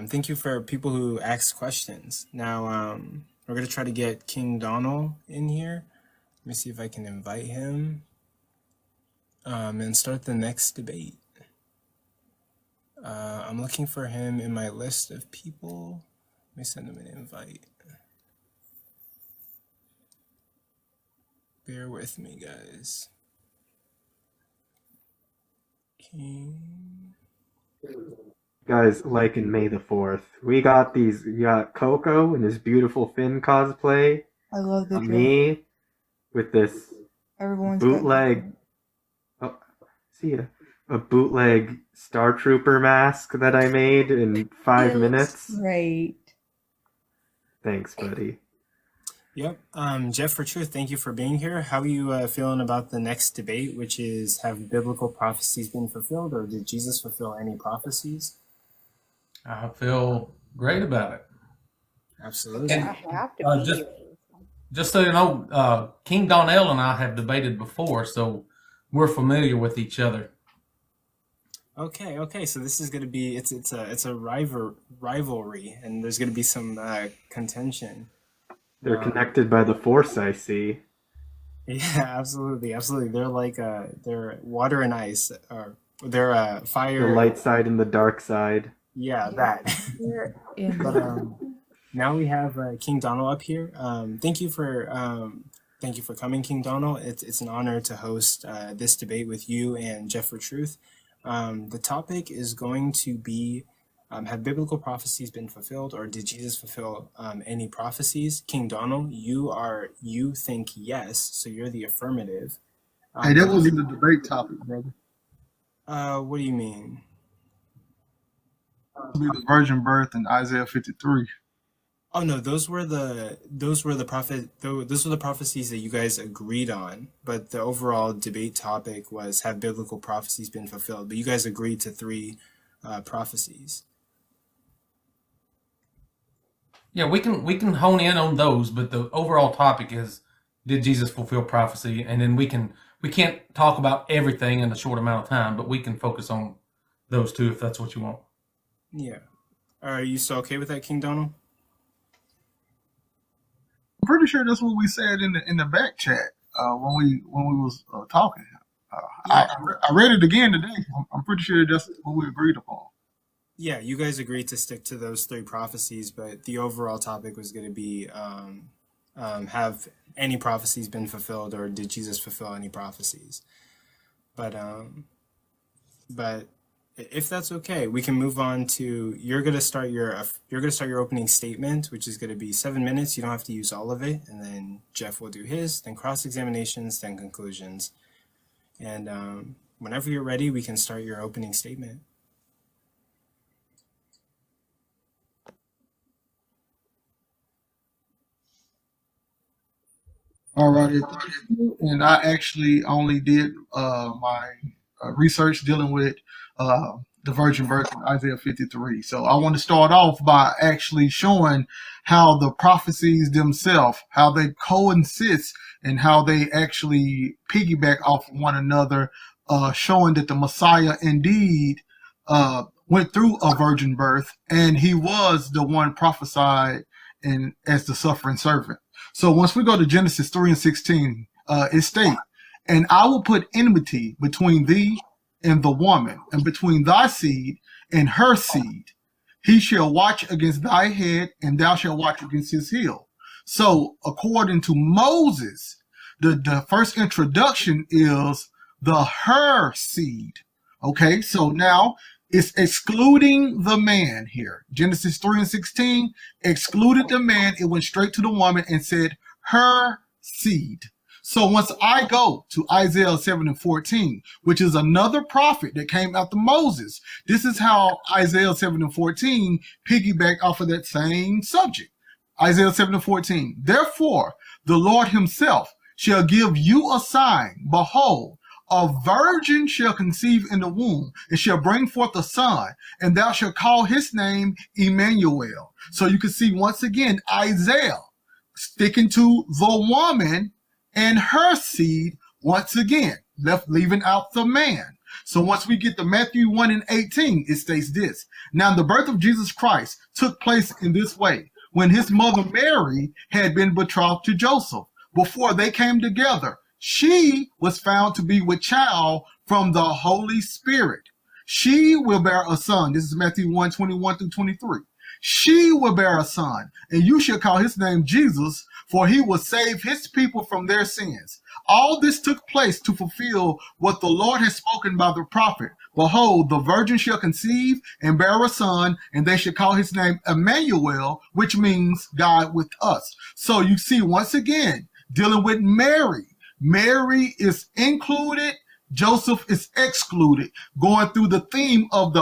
Thank you for people who asked questions. Now, we're going to try to get Kingdonel in here. Let me see if I can invite him and start the next debate. I'm looking for him in my list of people. Let me send him an invite. Bear with me, guys. King. Guys, like in May the 4th, we got Coco in his beautiful Finn cosplay. I love the me with this Everyone's bootleg. A bootleg Star Trooper mask that I made in 5 minutes. Great. Thanks, buddy. Yep. Jeff4truth, thank you for being here. How are you feeling about the next debate, which is, have biblical prophecies been fulfilled, or did Jesus fulfill any prophecies? I feel great about it. Absolutely. I have to be here. Just so you know, Kingdonel and I have debated before, so we're familiar with each other. Okay. So this is going to be it's a rivalry, and there's going to be some contention. They're connected by the Force, I see. Yeah, absolutely. They're like they're water and ice, or they're fire. The light side and the dark side. Yeah, that. But now we have Kingdonel up here. Thank you for coming, Kingdonel. It's an honor to host this debate with you and Jeff4truth. The topic is going to be, have biblical prophecies been fulfilled, or did Jesus fulfill any prophecies? Kingdonel, you think yes, so you're the affirmative. Hey, that wasn't the debate topic, brother. What do you mean? The virgin birth in Isaiah 53. Oh no, those were the prophecies that you guys agreed on. But the overall debate topic was, have biblical prophecies been fulfilled? But you guys agreed to 3 prophecies. Yeah, we can hone in on those, but the overall topic is, did Jesus fulfill prophecy? And then we can't talk about everything in a short amount of time, but we can focus on those 2 if that's what you want. Yeah. Are you still okay with that, Kingdonel? I'm pretty sure that's what we said in the back chat when we was talking. I read it again today. I'm pretty sure that's what we agreed upon. Yeah, you guys agreed to stick to those 3 prophecies, but the overall topic was going to be, have any prophecies been fulfilled, or did Jesus fulfill any prophecies? But if that's okay, we can move on to, you're gonna start your opening statement, which is gonna be 7 minutes. You don't have to use all of it, and then Jeff will do his, then cross-examinations, then conclusions. And whenever you're ready, we can start your opening statement. All right, and I actually only did my research dealing with the virgin birth in Isaiah 53. So I want to start off by actually showing how the prophecies themselves, how they coexist and how they actually piggyback off one another, showing that the Messiah indeed went through a virgin birth, and he was the one prophesied in as the suffering servant. So once we go to Genesis 3:16, it states, "And I will put enmity between thee and the woman, and between thy seed and her seed. He shall watch against thy head, and thou shalt watch against his heel." So according to Moses, the first introduction is the her seed. Okay, so now it's excluding the man here. Genesis 3:16 excluded the man. It went straight to the woman and said her seed. So once I go to Isaiah 7:14, which is another prophet that came after Moses, this is how Isaiah 7:14 piggyback off of that same subject. Isaiah 7:14, "Therefore the Lord himself shall give you a sign. Behold, a virgin shall conceive in the womb, and shall bring forth a son, and thou shalt call his name Emmanuel." So you can see once again Isaiah sticking to the woman and her seed once again, leaving out the man. So once we get to Matthew 1 and 18, it states this. Now the birth of Jesus Christ took place in this way. When his mother Mary had been betrothed to Joseph, before they came together, she was found to be with child from the Holy Spirit. She will bear a son. This is Matthew 1, 21 through 23. She will bear a son, and you shall call his name Jesus, for he will save his people from their sins. All this took place to fulfill what the Lord has spoken by the prophet. Behold, the virgin shall conceive and bear a son, and they shall call his name Emmanuel, which means God with us. So you see, once again, dealing with Mary. Mary is included, Joseph is excluded, going through the theme of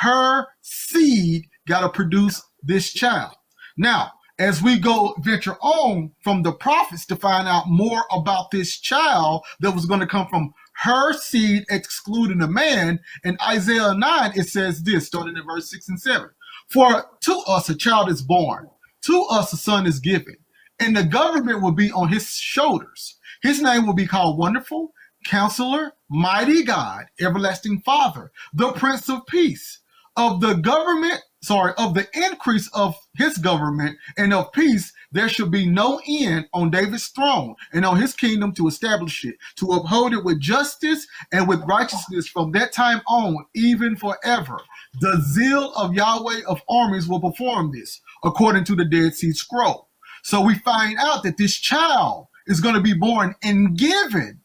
her seed got to produce this child. Now, as we go venture on from the prophets to find out more about this child that was going to come from her seed, excluding a man, in Isaiah 9, it says this, starting in verse 6 and 7. For to us a child is born, to us a son is given, and the government will be on his shoulders. His name will be called Wonderful, Counselor, Mighty God, Everlasting Father, the Prince of Peace. Of the increase of his government and of peace, there shall be no end on David's throne and on his kingdom to establish it, to uphold it with justice and with righteousness from that time on, even forever. The zeal of Yahweh of armies will perform this, according to the Dead Sea Scroll. So we find out that this child is going to be born and given,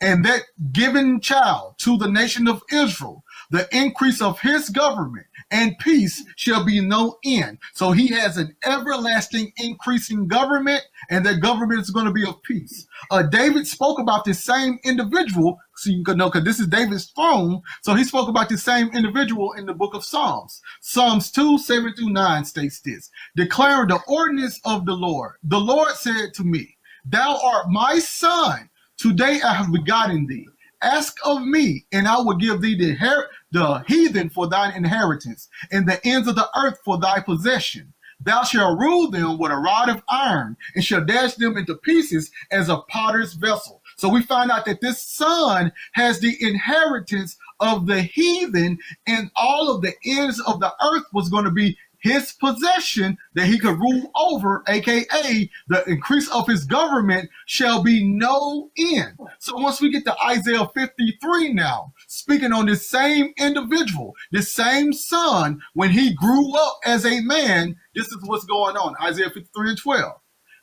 and that given child to the nation of Israel, the increase of his government and peace shall be no end. So he has an everlasting increasing government, and that government is going to be of peace. David spoke about this same individual, so you can know, because this is David's throne. So he spoke about this same individual in the book of Psalms. Psalms 2, 7 through 9 states this, declaring the ordinance of the Lord. The Lord said to me, thou art my son. Today I have begotten thee. Ask of me, and I will give thee the heathen for thine inheritance, and the ends of the earth for thy possession. Thou shalt rule them with a rod of iron, and shalt dash them into pieces as a potter's vessel. So we find out that this son has the inheritance of the heathen, and all of the ends of the earth was going to be his possession that he could rule over, aka the increase of his government shall be no end. So once we get to Isaiah 53 now, speaking on this same individual, this same son, when he grew up as a man, this is what's going on. Isaiah 53 and 12.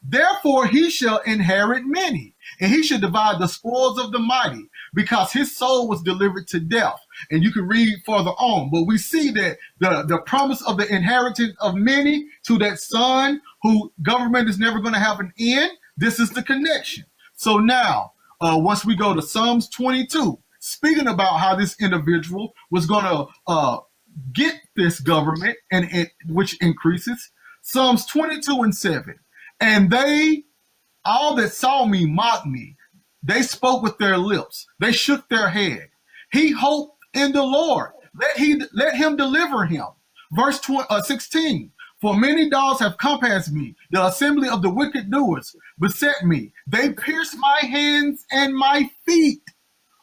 Therefore he shall inherit many, and he shall divide the spoils of the mighty, because his soul was delivered to death. And you can read further on, but we see that the promise of the inheritance of many to that son who government is never going to have an end, this is the connection. So now, once we go to Psalms 22, speaking about how this individual was going to get this government, and which increases, Psalms 22 and 7, and they, all that saw me, mocked me. They spoke with their lips. They shook their head. He hoped in the Lord. Let him deliver him. Verse 16. For many dogs have compassed me. The assembly of the wicked doers beset me. They pierced my hands and my feet.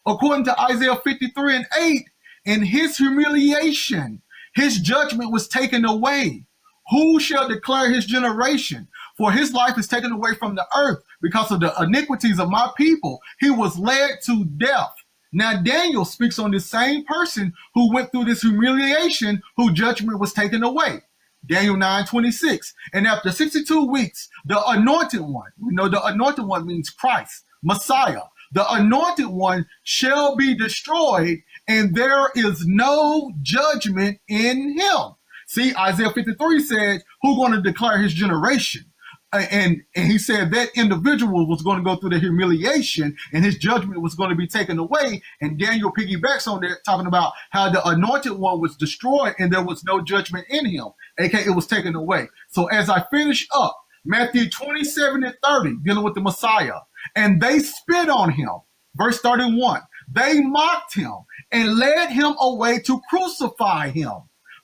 According to Isaiah 53 and 8, in his humiliation, his judgment was taken away. Who shall declare his generation? For his life is taken away from the earth because of the iniquities of my people. He was led to death. Now Daniel speaks on this same person who went through this humiliation, whose judgment was taken away. Daniel 9:26. And after 62 weeks, the anointed one, we know the anointed one means Christ, Messiah. The anointed one shall be destroyed, and there is no judgment in him. See, Isaiah 53 said, who's going to declare his generation? And he said that individual was going to go through the humiliation, and his judgment was going to be taken away. And Daniel piggybacks on that, talking about how the anointed one was destroyed and there was no judgment in him, aka it was taken away. So as I finish up, Matthew 27 and 30, dealing with the Messiah, and they spit on him. Verse 31, they mocked him and led him away to crucify him.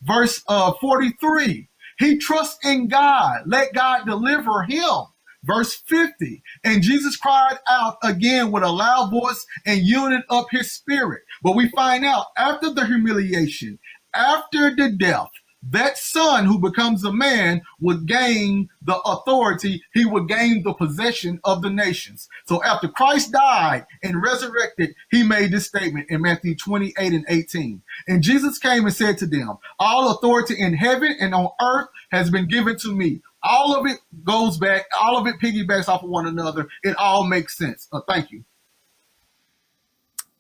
Verse 43, he trusts in God. Let God deliver him. Verse 50, and Jesus cried out again with a loud voice and yielded up his spirit. But we find out after the humiliation, after the death, that son who becomes a man would gain the authority. He would gain the possession of the nations. So after Christ died and resurrected, he made this statement in Matthew 28 and 18. And Jesus came and said to them, all authority in heaven and on earth has been given to me. All of it goes back, all of it piggybacks off of one another. It all makes sense. Thank you.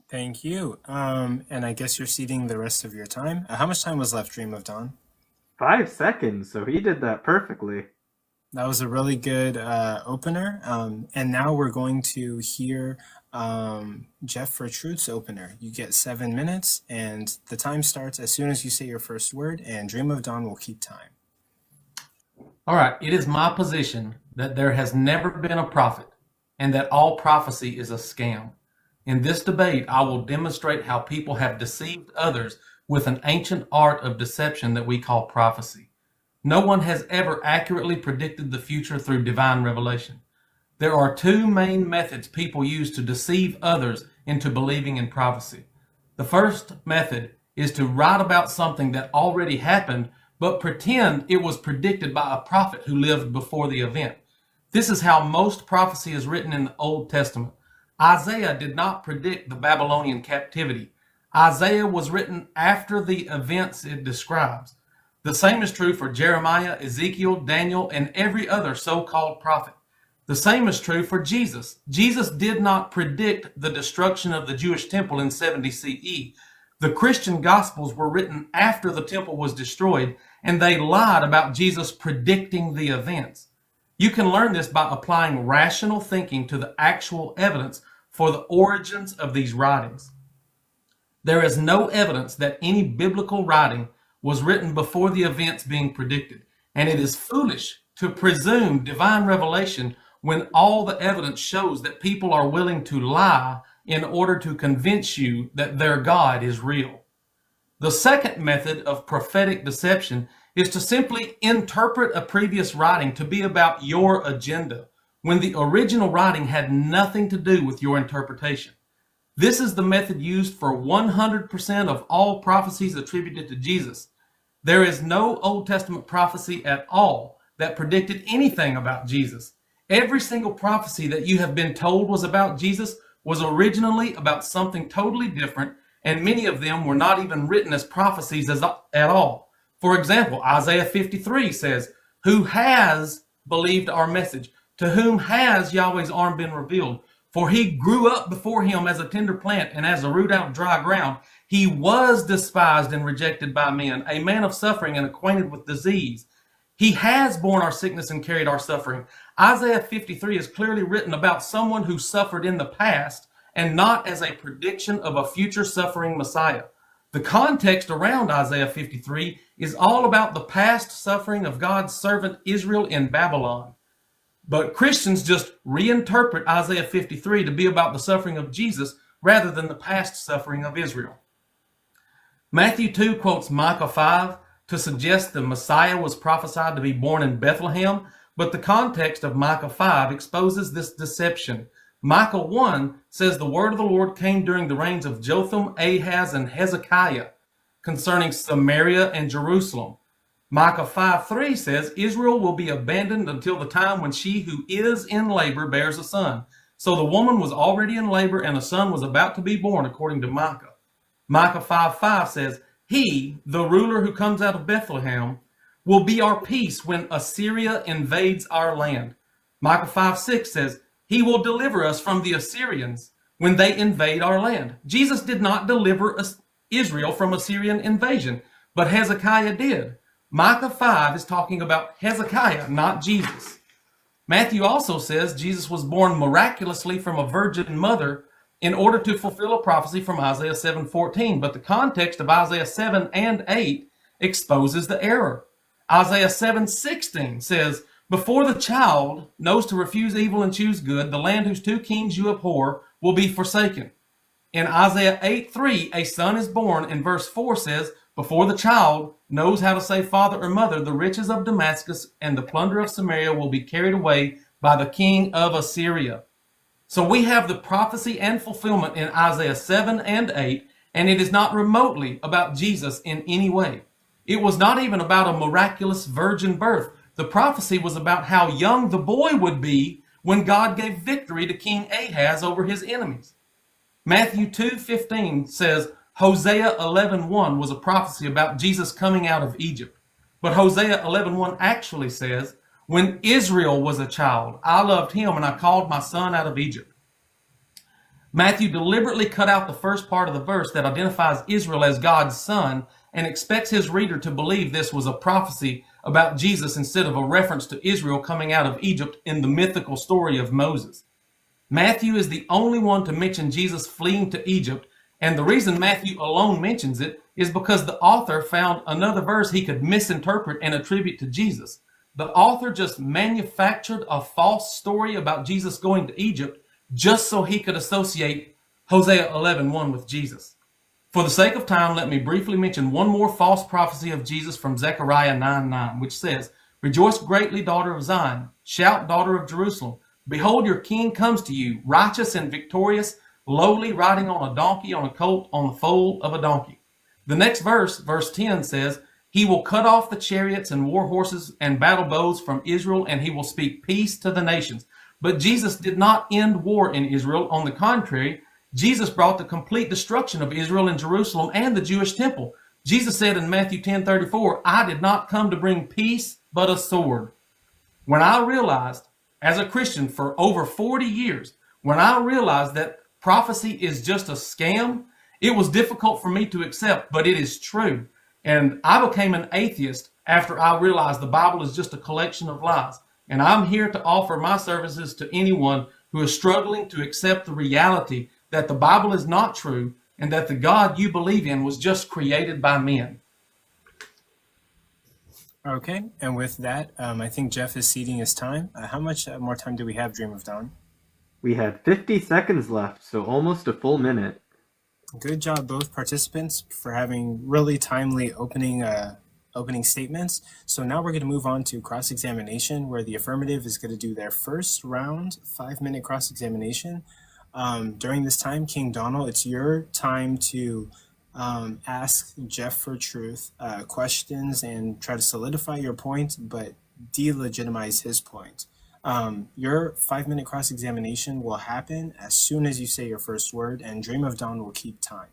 Thank you. And I guess you're ceding the rest of your time. How much time was left, Dream of Dawn? 5 seconds, so he did that perfectly. That was a really good opener. And now we're going to hear Jeff4truth's opener. You get 7 minutes, and the time starts as soon as you say your first word, and Dream of Dawn will keep time. All right. It is my position that there has never been a prophet and that all prophecy is a scam. In this debate, I will demonstrate how people have deceived others with an ancient art of deception that we call prophecy. No one has ever accurately predicted the future through divine revelation. There are two main methods people use to deceive others into believing in prophecy. The first method is to write about something that already happened, but pretend it was predicted by a prophet who lived before the event. This is how most prophecy is written in the Old Testament. Isaiah did not predict the Babylonian captivity. Isaiah was written after the events it describes. The same is true for Jeremiah, Ezekiel, Daniel, and every other so-called prophet. The same is true for Jesus. Jesus did not predict the destruction of the Jewish temple in 70 CE. The Christian Gospels were written after the temple was destroyed, and they lied about Jesus predicting the events. You can learn this by applying rational thinking to the actual evidence for the origins of these writings. There is no evidence that any biblical writing was written before the events being predicted, and it is foolish to presume divine revelation when all the evidence shows that people are willing to lie in order to convince you that their God is real. The second method of prophetic deception is to simply interpret a previous writing to be about your agenda, when the original writing had nothing to do with your interpretation. This is the method used for 100% of all prophecies attributed to Jesus. There is no Old Testament prophecy at all that predicted anything about Jesus. Every single prophecy that you have been told was about Jesus was originally about something totally different, and many of them were not even written as prophecies at all. For example, Isaiah 53 says, "Who has believed our message? To whom has Yahweh's arm been revealed? For he grew up before him as a tender plant and as a root out of dry ground. He was despised and rejected by men, a man of suffering and acquainted with disease. He has borne our sickness and carried our suffering." Isaiah 53 is clearly written about someone who suffered in the past and not as a prediction of a future suffering Messiah. The context around Isaiah 53 is all about the past suffering of God's servant Israel in Babylon. But Christians just reinterpret Isaiah 53 to be about the suffering of Jesus rather than the past suffering of Israel. Matthew 2 quotes Micah 5 to suggest the Messiah was prophesied to be born in Bethlehem, but the context of Micah 5 exposes this deception. Micah 1 says the word of the Lord came during the reigns of Jotham, Ahaz, and Hezekiah concerning Samaria and Jerusalem. Micah 5:3 says Israel will be abandoned until the time when she who is in labor bears a son. So the woman was already in labor and a son was about to be born, according to Micah. Micah 5:5 says, "He, the ruler who comes out of Bethlehem, will be our peace when Assyria invades our land." Micah 5:6 says, "He will deliver us from the Assyrians when they invade our land." Jesus did not deliver Israel from Assyrian invasion, but Hezekiah did. Micah 5 is talking about Hezekiah, not Jesus. Matthew also says Jesus was born miraculously from a virgin mother in order to fulfill a prophecy from Isaiah 7:14, but the context of Isaiah 7 and 8 exposes the error. Isaiah 7:16 says, "Before the child knows to refuse evil and choose good, the land whose two kings you abhor will be forsaken." In Isaiah 8:3, a son is born, and verse 4 says, "Before the child knows how to say father or mother, the riches of Damascus and the plunder of Samaria will be carried away by the king of Assyria. So we have the prophecy and fulfillment in Isaiah 7 and 8, and it is not remotely about Jesus in any way. It was not even about a miraculous virgin birth. The prophecy was about how young the boy would be when God gave victory to King Ahaz over his enemies. Matthew 2:15 says Hosea 11:1 was a prophecy about Jesus coming out of Egypt. But Hosea 11:1 actually says, when Israel was a child, I loved him and I called my son out of Egypt. Matthew deliberately cut out the first part of the verse that identifies Israel as God's son and expects his reader to believe this was a prophecy about Jesus instead of a reference to Israel coming out of Egypt in the mythical story of Moses. Matthew is the only one to mention Jesus fleeing to Egypt, and the reason Matthew alone mentions it is because the author found another verse he could misinterpret and attribute to Jesus. The author just manufactured a false story about Jesus going to Egypt just so he could associate Hosea 11:1 with Jesus. For the sake of time, let me briefly mention one more false prophecy of Jesus from Zechariah 9:9, which says, Rejoice greatly, daughter of Zion. Shout, daughter of Jerusalem. Behold, your king comes to you, righteous and victorious, lowly, riding on a donkey, on a colt, on the foal of a donkey. The next verse, verse 10, says, He will cut off the chariots and war horses and battle bows from Israel, and he will speak peace to the nations. But Jesus did not end war in Israel. On the contrary, Jesus brought the complete destruction of Israel and Jerusalem and the Jewish temple. Jesus said in Matthew 10:34, I did not come to bring peace, but a sword. When I realized, as a Christian for over 40 years, when I realized that prophecy is just a scam, it was difficult for me to accept, but it is true. And I became an atheist after I realized the Bible is just a collection of lies. And I'm here to offer my services to anyone who is struggling to accept the reality that the Bible is not true and that the God you believe in was just created by men. Okay, and with that, I think Jeff is ceding his time. How much more time do we have, Dream of Dawn? We had 50 seconds left, so almost a full minute. Good job, both participants, for having really timely opening statements. So now we're going to move on to cross-examination, where the affirmative is going to do their first round, 5-minute cross-examination. During this time, Kingdonel, it's your time to ask Jeff4truth questions and try to solidify your point, but delegitimize his point. Your 5-minute cross-examination will happen as soon as you say your first word, and Dream of Dawn will keep time.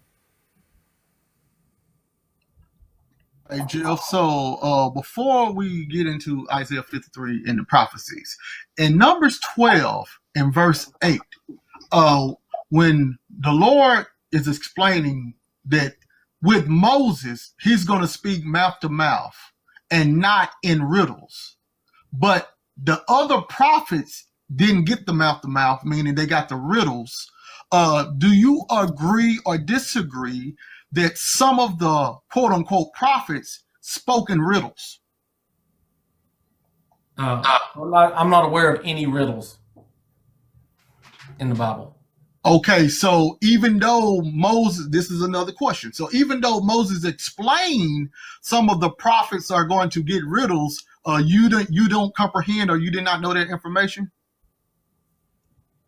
Hey, Jeff, so before we get into Isaiah 53 and the prophecies, in Numbers 12 and verse 8, when the Lord is explaining that with Moses, he's going to speak mouth to mouth and not in riddles. But the other prophets didn't get the mouth to mouth, meaning they got the riddles. Do you agree or disagree that some of the quote unquote prophets spoke in riddles? I'm not aware of any riddles in the Bible. Okay, so even though Moses, this is another question. So even though Moses explained some of the prophets are going to get riddles, you don't comprehend, or you did not know that information?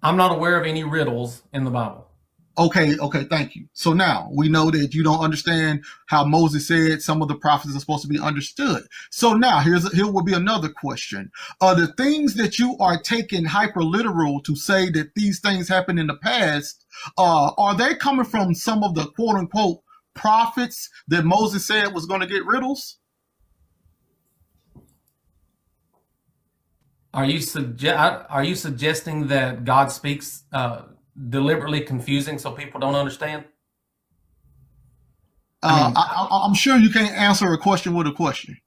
I'm not aware of any riddles in the Bible. Okay, thank you. So now we know that you don't understand how Moses said some of the prophets are supposed to be understood. So now here will be another question. The things that you are taking hyper literal to say that these things happened in the past, are they coming from some of the quote unquote prophets that Moses said was going to get riddles? Are you suggesting that God speaks deliberately confusing so people don't understand? I'm sure you can't answer a question with a question.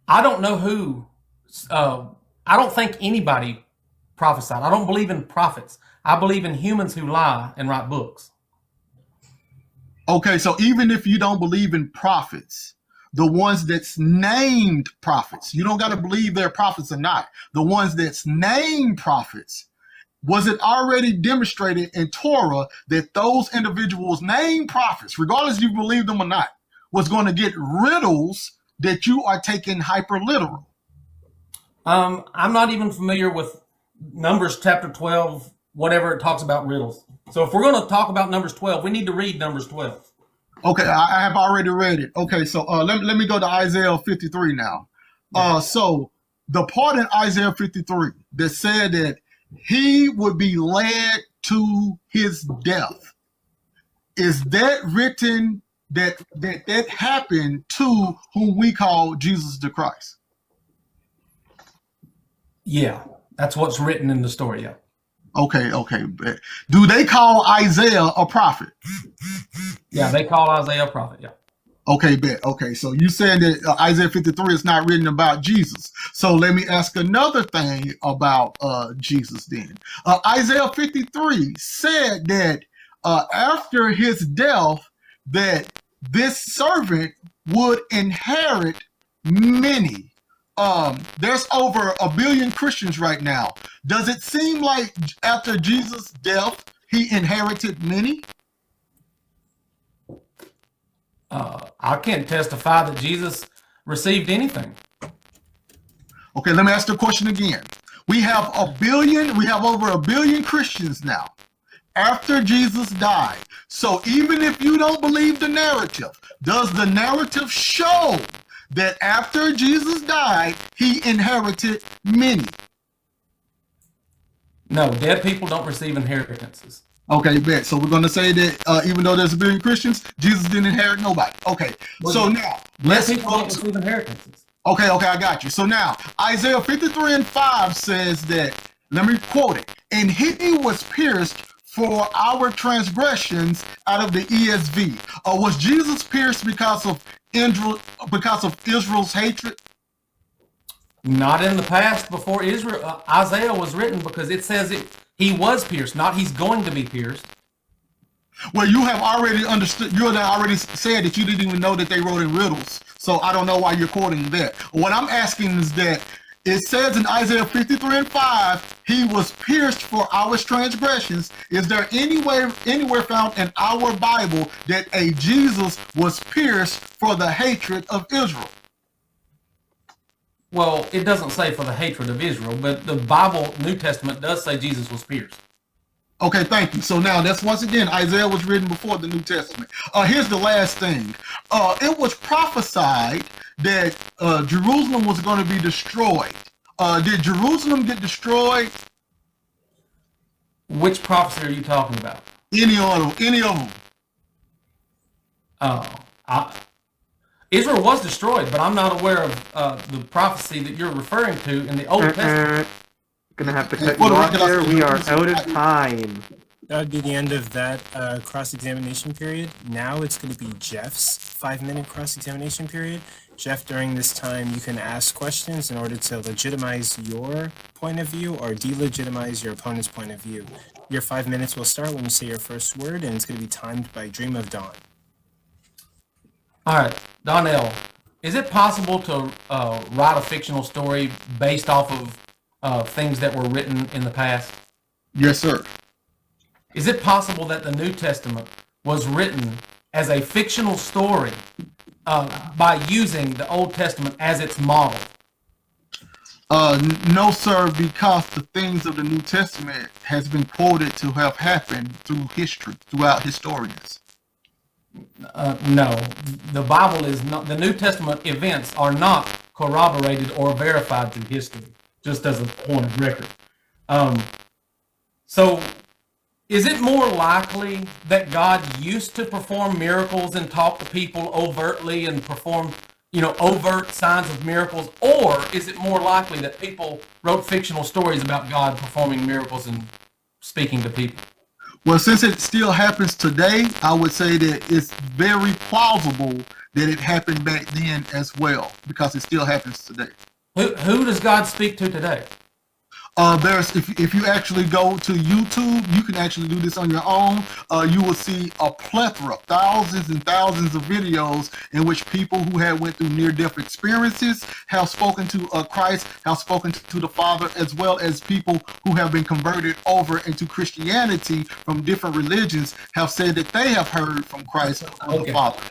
I don't know who. I don't think anybody prophesied. I don't believe in prophets. I believe in humans who lie and write books. Okay, so even if you don't believe in prophets, the ones that's named prophets, you don't got to believe they're prophets or not. The ones that's named prophets, was it already demonstrated in Torah that those individuals named prophets, regardless if you believe them or not, was going to get riddles that you are taking hyper literal? I'm not even familiar with Numbers chapter 12, whatever it talks about riddles. So if we're going to talk about Numbers 12, we need to read Numbers 12. Okay, I have already read it. Okay, so let me go to Isaiah 53 now. So the part in Isaiah 53 that said that he would be led to his death, is that written that happened to whom we call Jesus the Christ? Yeah, that's what's written in the story. Yeah. Okay. Do they call Isaiah a prophet? Yeah, they call Isaiah a prophet. Yeah. Okay, bet. Okay, so you said that Isaiah 53 is not written about Jesus. So let me ask another thing about Jesus then. Isaiah 53 said that after his death, that this servant would inherit many. There's over 1 billion Christians right now. Does it seem like after Jesus' death, he inherited many? I can't testify that Jesus received anything. Okay, let me ask the question again. We have over 1 billion Christians now after Jesus died. So even if you don't believe the narrative, does the narrative show that after Jesus died, he inherited many? No, dead people don't receive inheritances. Okay, bet. So we're going to say that even though there's 1 billion Christians, Jesus didn't inherit nobody. Okay, so now let's people don't receive inheritances. Okay, I got you. So now Isaiah 53:5 says that, let me quote it, and he was pierced for our transgressions, out of the ESV. Was Jesus pierced because of Israel's hatred? Not in the past before Isaiah was written, because it says he was pierced, not he's going to be pierced. Well, you have already understood. You have already said that you didn't even know that they wrote in riddles. So I don't know why you're quoting that. What I'm asking is that it says in Isaiah 53:5, he was pierced for our transgressions. Is there anywhere found in our Bible that a Jesus was pierced for the hatred of Israel? Well, it doesn't say for the hatred of Israel, but the Bible, New Testament, does say Jesus was pierced. Okay, thank you. So now that's, once again, Isaiah was written before the New Testament. Here's the last thing. It was prophesied that Jerusalem was going to be destroyed. Did Jerusalem get destroyed? Which prophecy are you talking about? Any of them. Israel was destroyed, but I'm not aware of the prophecy that you're referring to in the Old Testament. Gonna have to cut you off there. We are out of time. That would be the end of that cross-examination period. Now it's going to be Jeff's 5-minute cross-examination period. Jeff, during this time, you can ask questions in order to legitimize your point of view or delegitimize your opponent's point of view. Your 5 minutes will start when you say your first word, and it's going to be timed by Dream of Dawn. All right, Donnell, is it possible to write a fictional story based off of things that were written in the past? Yes, sir. Is it possible that the New Testament was written as a fictional story by using the Old Testament as its model? No, sir, because the things of the New Testament has been quoted to have happened through history, throughout historians. No, the Bible is not. The New Testament events are not corroborated or verified through history, just as a point of record. So, is it more likely that God used to perform miracles and talk to people overtly and perform, overt signs of miracles, or is it more likely that people wrote fictional stories about God performing miracles and speaking to people? Well, since it still happens today, I would say that it's very plausible that it happened back then as well, because it still happens today. Who does God speak to today? If you actually go to YouTube, you can actually do this on your own. You will see a plethora, thousands and thousands of videos in which people who had went through near-death experiences have spoken to Christ, have spoken to the Father, as well as people who have been converted over into Christianity from different religions have said that they have heard from Christ or the Father.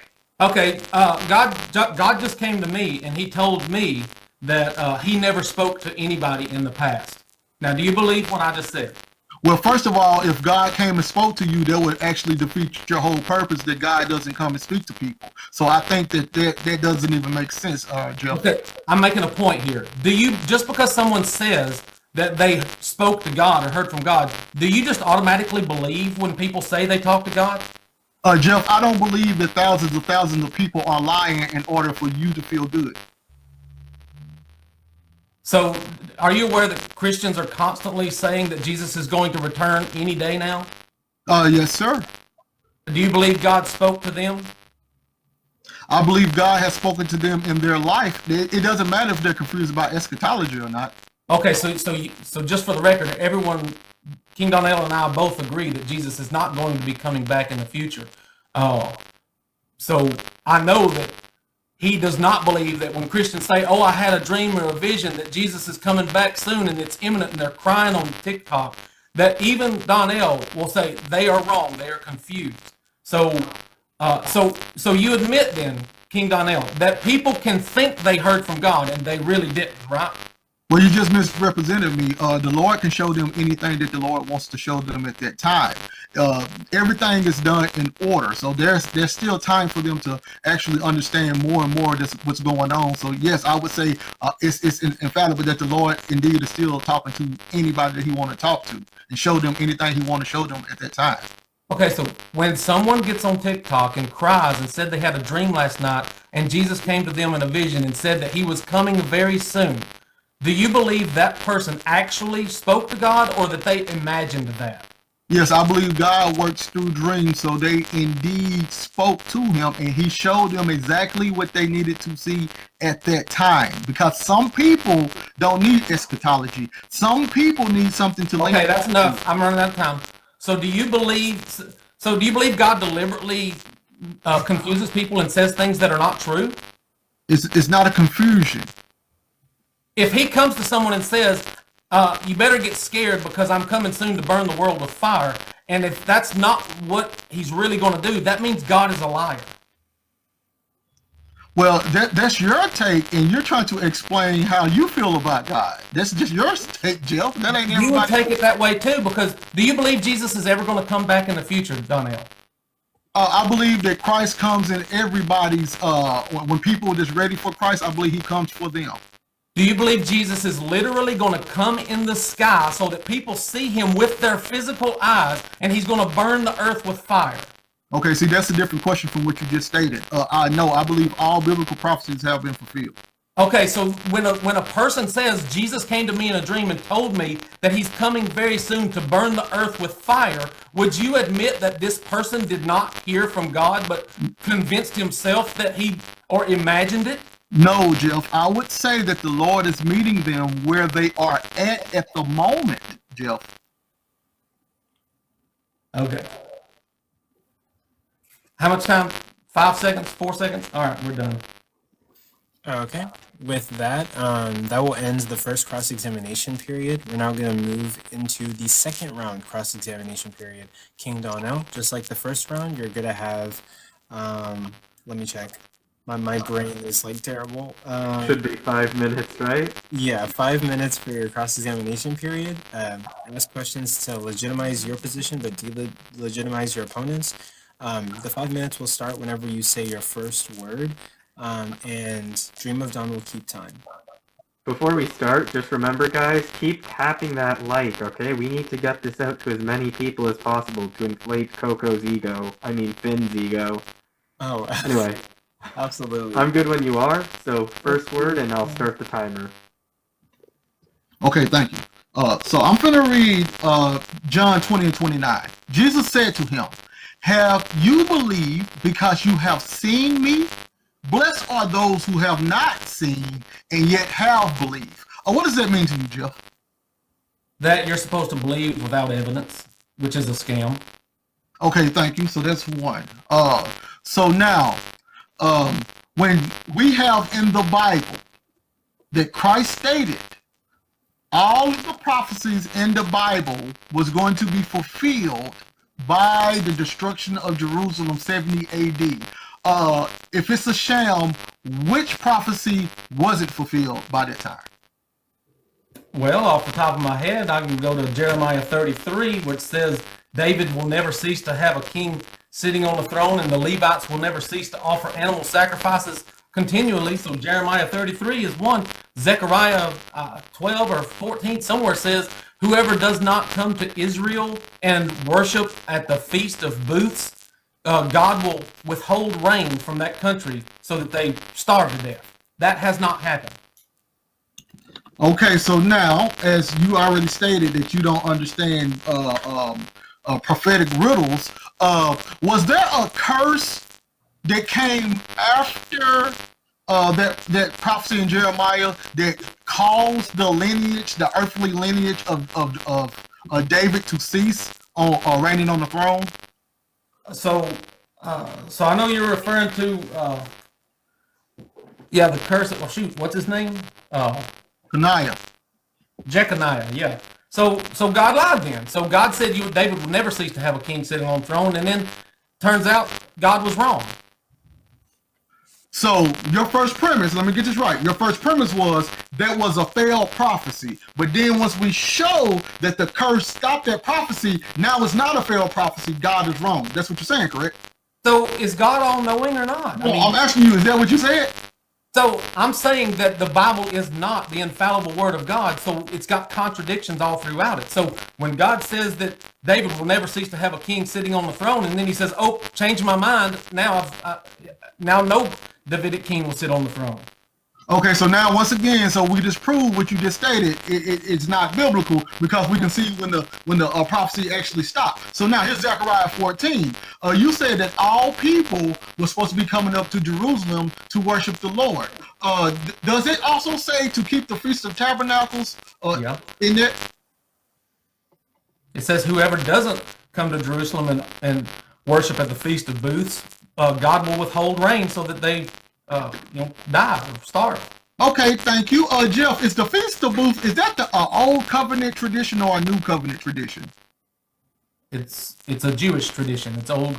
Okay, God just came to me and he told me that he never spoke to anybody in the past. Now, do you believe what I just said? Well, first of all, if God came and spoke to you, that would actually defeat your whole purpose that God doesn't come and speak to people. So I think that doesn't even make sense, Jeff. Okay, I'm making a point here. Do you, just because someone says that they spoke to God or heard from God, do you just automatically believe when people say they talk to God? Jeff, I don't believe that thousands of people are lying in order for you to feel good. So, are you aware that Christians are constantly saying that Jesus is going to return any day now? Yes, sir. Do you believe God spoke to them? I believe God has spoken to them in their life. It doesn't matter if they're confused about eschatology or not. Okay, so just for the record, everyone, Kingdonel and I both agree that Jesus is not going to be coming back in the future. So I know that he does not believe that when Christians say, oh, I had a dream or a vision that Jesus is coming back soon and it's imminent and they're crying on TikTok, that even Donnell will say they are wrong, they are confused. So you admit then, King Donnell, that people can think they heard from God and they really didn't, right? Well, you just misrepresented me. The Lord can show them anything that the Lord wants to show them at that time. Everything is done in order, so there's still time for them to actually understand more and more what's going on. So yes, I would say it's infallible that the Lord indeed is still talking to anybody that he want to talk to and show them anything he want to show them at that time. Okay, so when someone gets on TikTok and cries and said they had a dream last night and Jesus came to them in a vision and said that he was coming very soon, do you believe that person actually spoke to God or that they imagined that? Yes, I believe God works through dreams, so they indeed spoke to him and he showed them exactly what they needed to see at that time. Because some people don't need eschatology. Some people need something to Okay, that's enough. I'm running out of time. So do you believe God deliberately confuses people and says things that are not true? It's not a confusion. If he comes to someone and says, you better get scared because I'm coming soon to burn the world with fire, and if that's not what he's really going to do, that means God is a liar. Well, that's your take, and you're trying to explain how you feel about God. That's just your take, Jeff. That ain't everybody. You would take it that way too, because do you believe Jesus is ever going to come back in the future, Donnell? I believe that Christ comes in everybody's, when people are just ready for Christ, I believe he comes for them. Do you believe Jesus is literally going to come in the sky so that people see him with their physical eyes and he's going to burn the earth with fire? Okay, see, that's a different question from what you just stated. I believe all biblical prophecies have been fulfilled. Okay, so when a person says, Jesus came to me in a dream and told me that he's coming very soon to burn the earth with fire, would you admit that this person did not hear from God but convinced himself that or imagined it? No, Jeff. I would say that the Lord is meeting them where they are at the moment, Jeff. Okay. How much time? 5 seconds? 4 seconds? All right, we're done. Okay. With that, that will end the first cross-examination period. We're now going to move into the second round cross-examination period. King Donnell, just like the first round, you're going to have, let me check. My brain is like terrible. Should be 5 minutes, right? Yeah, 5 minutes for your cross-examination period. Ask questions to legitimize your position, but delegitimize your opponents. The 5 minutes will start whenever you say your first word, and Dream of Dawn will keep time. Before we start, just remember, guys, keep tapping that like, okay? We need to get this out to as many people as possible to inflate Finn's ego. Oh, Anyway. absolutely. I'm good when you are, so first word, and I'll start the timer. Okay, thank you. So I'm going to read John 20 and 29. Jesus said to him, "Have you believed because you have seen me? Blessed are those who have not seen and yet have believed." What does that mean to you, Jeff? That you're supposed to believe without evidence, which is a scam. Okay, thank you. So that's one. So now, when we have in the Bible that Christ stated all of the prophecies in the Bible was going to be fulfilled by the destruction of Jerusalem 70 AD. If it's a sham, which prophecy wasn't fulfilled by that time? Well, off the top of my head, I can go to Jeremiah 33, which says David will never cease to have a king sitting on the throne, and the Levites will never cease to offer animal sacrifices continually. So Jeremiah 33 is one. Zechariah 12 or 14 somewhere says, whoever does not come to Israel and worship at the Feast of Booths, God will withhold rain from that country so that they starve to death. That has not happened. Okay, so now, as you already stated that you don't understand prophetic riddles, was there a curse that came after that prophecy in Jeremiah that caused the lineage, the earthly lineage of David to cease on reigning on the throne? So I know you're referring to, the curse. Oh shoot, what's his name? Jeconiah, yeah. So God lied then. So God said David would never cease to have a king sitting on the throne, and then turns out God was wrong. So your first premise, let me get this right. Your first premise was that was a failed prophecy. But then once we show that the curse stopped that prophecy, now it's not a failed prophecy. God is wrong. That's what you're saying, correct? So is God all-knowing or not? Well, I'm asking you, is that what you said? So I'm saying that the Bible is not the infallible word of God, so it's got contradictions all throughout it. So when God says that David will never cease to have a king sitting on the throne, and then he says, "Oh, change my mind. Now no Davidic king will sit on the throne." Okay, so now once again, so we just proved what you just stated. It's not biblical because we can see when the prophecy actually stopped. So now here's Zechariah 14. You said that all people were supposed to be coming up to Jerusalem to worship the Lord. Does it also say to keep the Feast of Tabernacles in there? It says whoever doesn't come to Jerusalem and worship at the Feast of Booths, God will withhold rain so that they die or starve. Okay, thank you. Jeff, is the Feast of Booths, is that the old covenant tradition or a new covenant tradition? It's a Jewish tradition. It's Old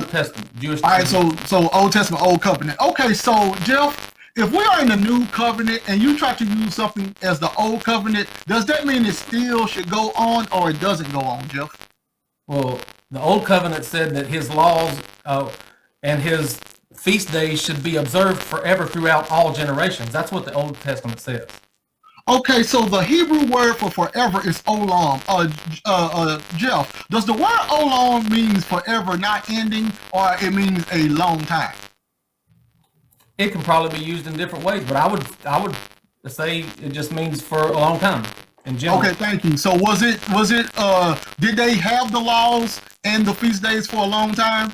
Testament Jewish. All right, so Old Testament, Old Covenant. Okay, so Jeff, if we are in the New Covenant and you try to use something as the Old Covenant, does that mean it still should go on or it doesn't go on, Jeff? Well, the Old Covenant said that his laws and his feast days should be observed forever throughout all generations. That's what the Old Testament says. Okay, so the Hebrew word for forever is olam. Jeff, does the word olam means forever, not ending, or it means a long time? It can probably be used in different ways, but I would say it just means for a long time in general. Okay, thank you. So was it did they have the laws and the feast days for a long time?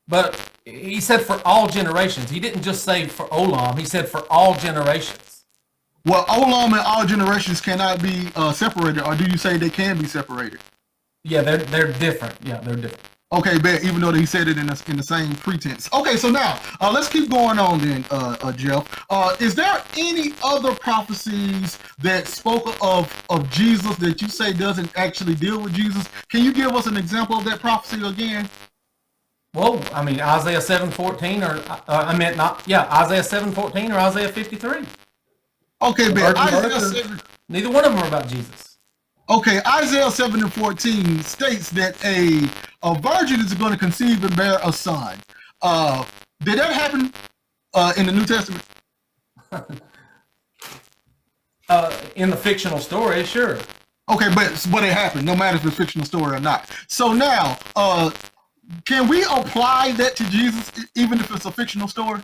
But he said for all generations. He didn't just say for olam. He said for all generations. Well, olam and all generations cannot be separated, or do you say they can be separated? Yeah, they're different. Yeah, they're different. Okay, bet, even though he said it in the same pretense. Okay, so now let's keep going on then, Jeff. Is there any other prophecies that spoke of Jesus that you say doesn't actually deal with Jesus? Can you give us an example of that prophecy again? Well, I mean, Isaiah 7:14, or Isaiah 7:14 or Isaiah 53. Okay, bet. Isaiah 7. Neither one of them are about Jesus. Okay, Isaiah 7:14 states that a virgin is going to conceive and bear a son. Did that happen in the New Testament? In the fictional story, sure. Okay, but it happened, no matter if it's a fictional story or not. So now, can we apply that to Jesus, even if it's a fictional story?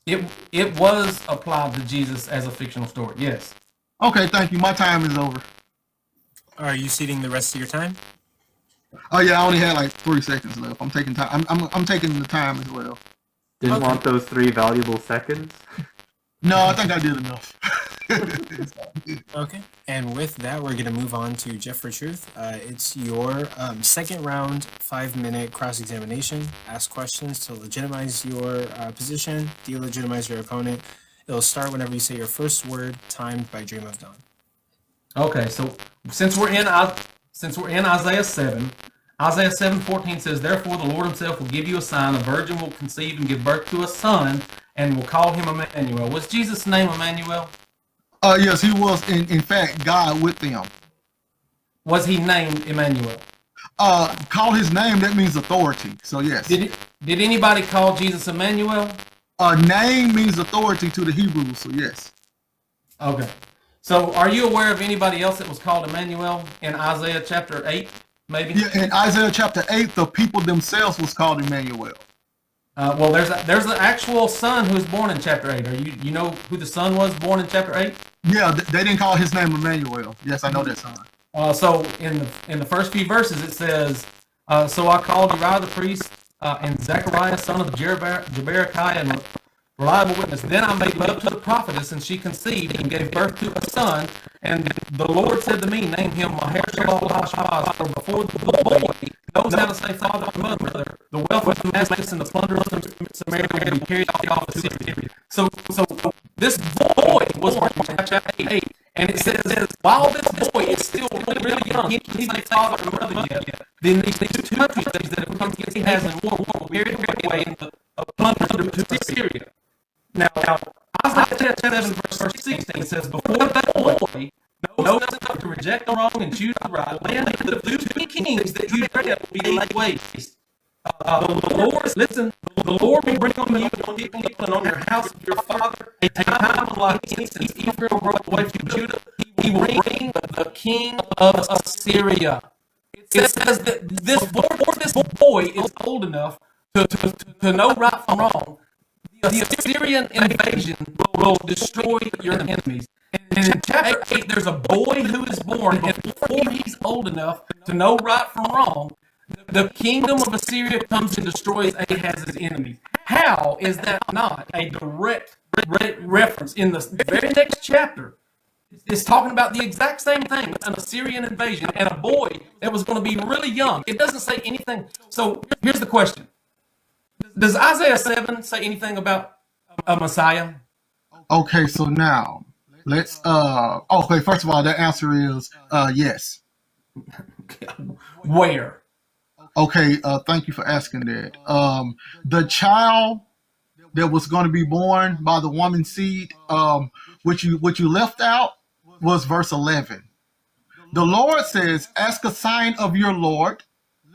It was applied to Jesus as a fictional story, yes. Okay, thank you. My time is over. Are you ceding the rest of your time? Oh yeah, I only had like 3 seconds left. I'm taking time. I'm taking the time as well. Didn't want those 3 valuable seconds? No, I think I did enough. Okay, and with that, we're going to move on to Jeff4truth. It's your second round, 5-minute cross-examination. Ask questions to legitimize your position, delegitimize your opponent. It'll start whenever you say your first word, timed by Dream of Dawn. Okay, so since we're in Isaiah 7, Isaiah 7:14 says, "Therefore the Lord himself will give you a sign. A virgin will conceive and give birth to a son, and will call him Emmanuel." Was Jesus' name Emmanuel? Yes, he was in fact God with them. Was he named Emmanuel? Call his name, that means authority. So yes. Did anybody call Jesus Emmanuel? Name means authority to the Hebrews, so yes. Okay. So are you aware of anybody else that was called Emmanuel in Isaiah chapter 8, maybe? Yeah, in Isaiah chapter 8, the people themselves was called Emmanuel. Well, there's the actual son who was born in chapter 8. You know who the son was born in chapter 8? Yeah, they didn't call his name Emmanuel. Yes, I know that son. So in the first few verses it says, "So I called Uriah the priest and Zechariah son of Jeberechiah and reliable witness. Then I made love to the prophetess, and she conceived and gave birth to a son. And the Lord said to me, Name him Maher-shalal-hash-baz, for before the boy knows how to say father and mother, the wealth of Damascus and the plunder of Samaria will be carried off to Syria." So this boy was born in chapter 8, and it says while this boy is still really young, he can't say father and mother yet. Then these two countries that have come against he has in war will be carried away in the plunder to Syria. Now, Isaiah 7 verse 16 says, "Before that boy knows enough to reject the wrong and choose the right, land of the two kings that you dread will be laid waste. The Lord will bring on you on people and on your house of your father a time like this, and Ephraim broke away from Judah. He will bring the king of Assyria." It says that this boy is old enough to know right from wrong. The Assyrian invasion will destroy your enemies. And in chapter 8, there's a boy who is born, and before he's old enough to know right from wrong, the kingdom of Assyria comes and destroys Ahaz's enemies. How is that not a direct reference in the very next chapter? It's talking about the exact same thing, an Assyrian invasion, and a boy that was going to be really young. It doesn't say anything. So here's the question. Does Isaiah 7 say anything about a Messiah? Okay, so now let's okay, first of all, the answer is yes. Where? Okay, thank you for asking that. The child that was going to be born by the woman's seed, what you left out was verse 11. The Lord says, "Ask a sign of your Lord.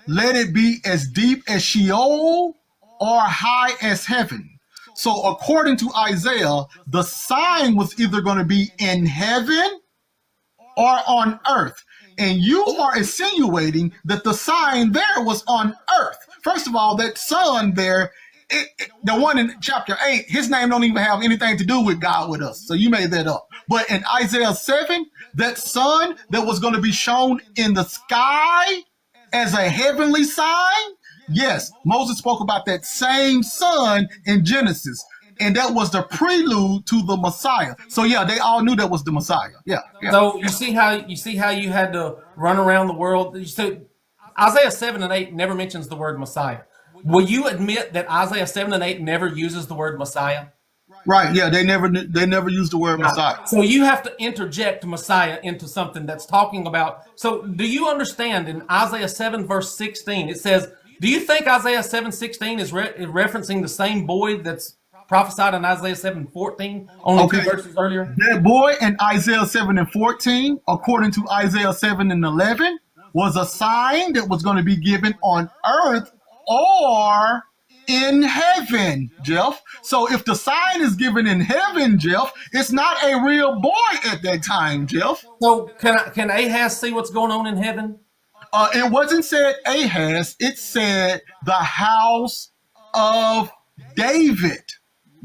Let it be as deep as Sheol or high as heaven." So according to Isaiah, the sign was either going to be in heaven or on earth. And you are insinuating that the sign there was on earth. First of all, that son there, the one in chapter 8, his name don't even have anything to do with God with us. So you made that up. But in Isaiah 7, that son that was going to be shown in the sky as a heavenly sign, yes, Moses spoke about that same son in Genesis. And that was the prelude to the Messiah. So yeah, they all knew that was the Messiah. Yeah. So you see how you had to run around the world. So Isaiah 7 and 8 never mentions the word Messiah. Will you admit that Isaiah 7 and 8 never uses the word Messiah? Right. Yeah. They never used the word Messiah. So you have to interject Messiah into something that's talking about. So do you understand in Isaiah 7 verse 16 it says, do you think Isaiah 7:16 is referencing the same boy that's prophesied in Isaiah 7:14, only 2 verses earlier? That boy in Isaiah 7 and 14, according to Isaiah 7 and 11, was a sign that was going to be given on earth or in heaven, Jeff. So if the sign is given in heaven, Jeff, it's not a real boy at that time, Jeff. So can Ahaz see what's going on in heaven? It wasn't said Ahaz, it said the house of David.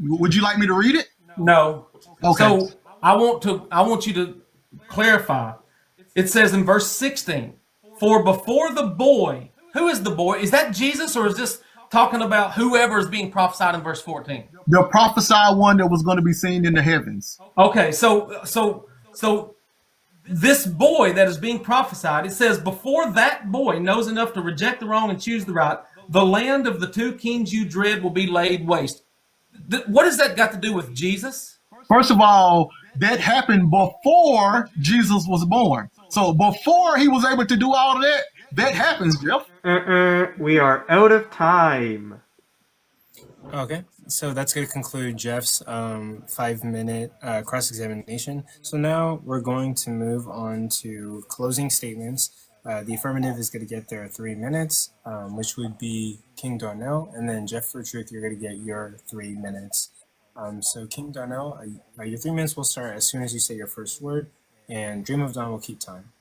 Would you like me to read it? No. Okay. So I want you to clarify. It says in verse 16, "For before the boy," who is the boy? Is that Jesus, or is this talking about whoever is being prophesied in verse 14? The prophesied one that was going to be seen in the heavens. Okay, so this boy that is being prophesied, it says, "Before that boy knows enough to reject the wrong and choose the right, the land of the two kings you dread will be laid waste." What has that got to do with Jesus? First of all, that happened before Jesus was born. So before he was able to do all of that, that happens, Jeff. We are out of time. Okay, so that's going to conclude Jeff's 5-minute cross-examination. So now we're going to move on to closing statements. The affirmative is going to get their 3 minutes, which would be Kingdonel, and then Jeff4truth, you're going to get your 3 minutes. So Kingdonel, your 3 minutes will start as soon as you say your first word, and Dream of Dawn will keep time.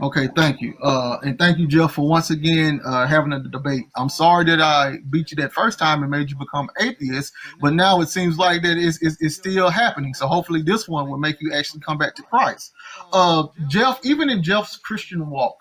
Okay, thank you. And thank you, Jeff, for once again having a debate. I'm sorry that I beat you that first time and made you become atheist, but now it seems like that it's still happening. So hopefully this one will make you actually come back to Christ. Jeff, even in Jeff's Christian walk,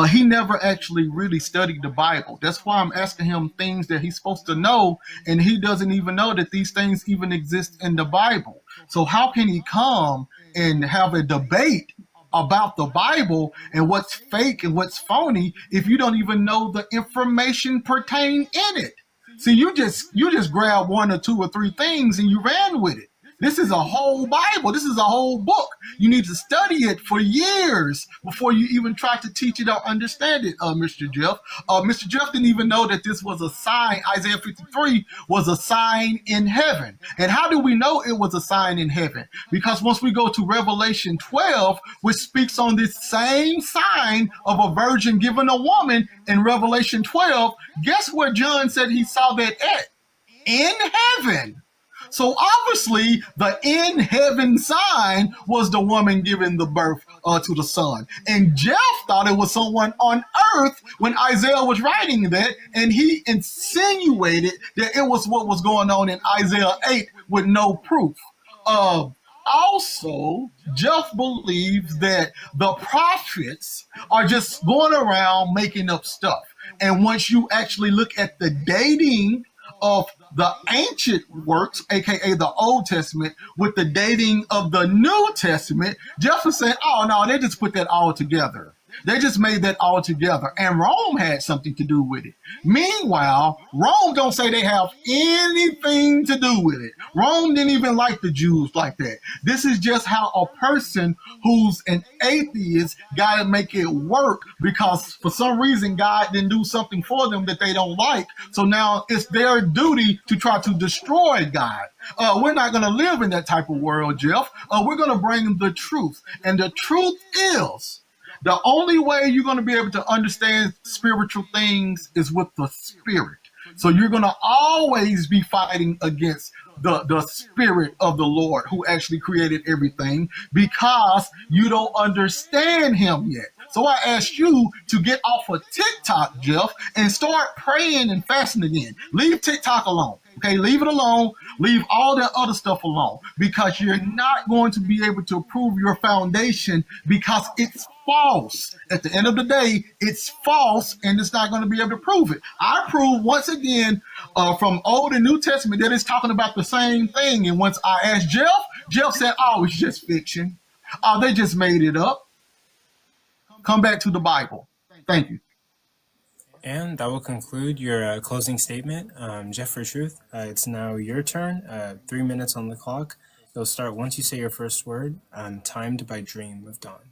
he never actually really studied the Bible. That's why I'm asking him things that he's supposed to know, and he doesn't even know that these things even exist in the Bible. So how can he come and have a debate about the Bible and what's fake and what's phony if you don't even know the information pertaining in it? See, you just grab 1 or 2 or 3 things and you ran with it. This is a whole Bible. This is a whole book. You need to study it for years before you even try to teach it or understand it, Mr. Jeff. Mr. Jeff didn't even know that this was a sign. Isaiah 53 was a sign in heaven. And how do we know it was a sign in heaven? Because once we go to Revelation 12, which speaks on this same sign of a virgin given a woman in Revelation 12, guess where John said he saw that at? In heaven. So obviously, the in heaven sign was the woman giving the birth to the son. And Jeff thought it was someone on earth when Isaiah was writing that, and he insinuated that it was what was going on in Isaiah 8 with no proof. Also, Jeff believes that the prophets are just going around making up stuff. And once you actually look at the dating of the ancient works, aka the Old Testament, with the dating of the New Testament, Jeff was saying, oh no, they just put that all together. They just made that all together. And Rome had something to do with it. Meanwhile, Rome don't say they have anything to do with it. Rome didn't even like the Jews like that. This is just how a person who's an atheist got to make it work, because for some reason God didn't do something for them that they don't like. So now it's their duty to try to destroy God. We're not going to live in that type of world, Jeff. We're going to bring the truth. And the truth is, the only way you're going to be able to understand spiritual things is with the Spirit. So you're going to always be fighting against the Spirit of the Lord who actually created everything, because you don't understand him yet. So I asked you to get off of TikTok, Jeff, and start praying and fasting again. Leave TikTok alone. Okay, leave it alone. Leave all that other stuff alone, because you're not going to be able to prove your foundation, because it's false. At the end of the day, it's false, and it's not going to be able to prove it. I prove once again from Old and New Testament that it's talking about the same thing. And once I asked Jeff said, oh, it's just fiction. Oh, they just made it up. Come back to the Bible. Thank you. And that will conclude your closing statement. Jeff4truth, it's now your turn. 3 minutes on the clock. It'll start once you say your first word, timed by Dream of Dawn.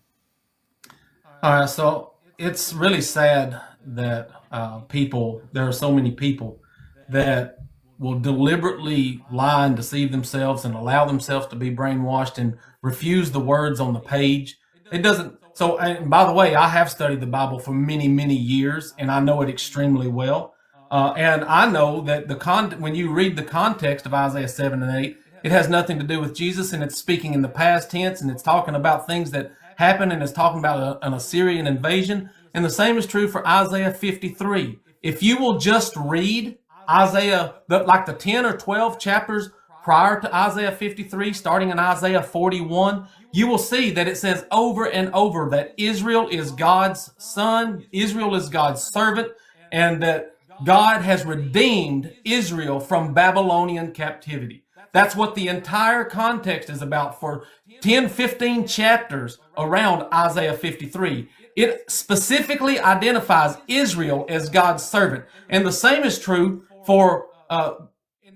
So it's really sad that there are so many people that will deliberately lie and deceive themselves and allow themselves to be brainwashed and refuse the words on the page. It doesn't. So, and by the way, I have studied the Bible for many, many years, and I know it extremely well. And I know that when you read the context of Isaiah 7 and 8, it has nothing to do with Jesus, and it's speaking in the past tense, and it's talking about things that happened, and it's talking about an Assyrian invasion. And the same is true for Isaiah 53. If you will just read Isaiah, like the 10 or 12 chapters prior to Isaiah 53, starting in Isaiah 41, you will see that it says over and over that Israel is God's son, Israel is God's servant, and that God has redeemed Israel from Babylonian captivity. That's what the entire context is about for 10, 15 chapters around Isaiah 53. It specifically identifies Israel as God's servant. And the same is true for,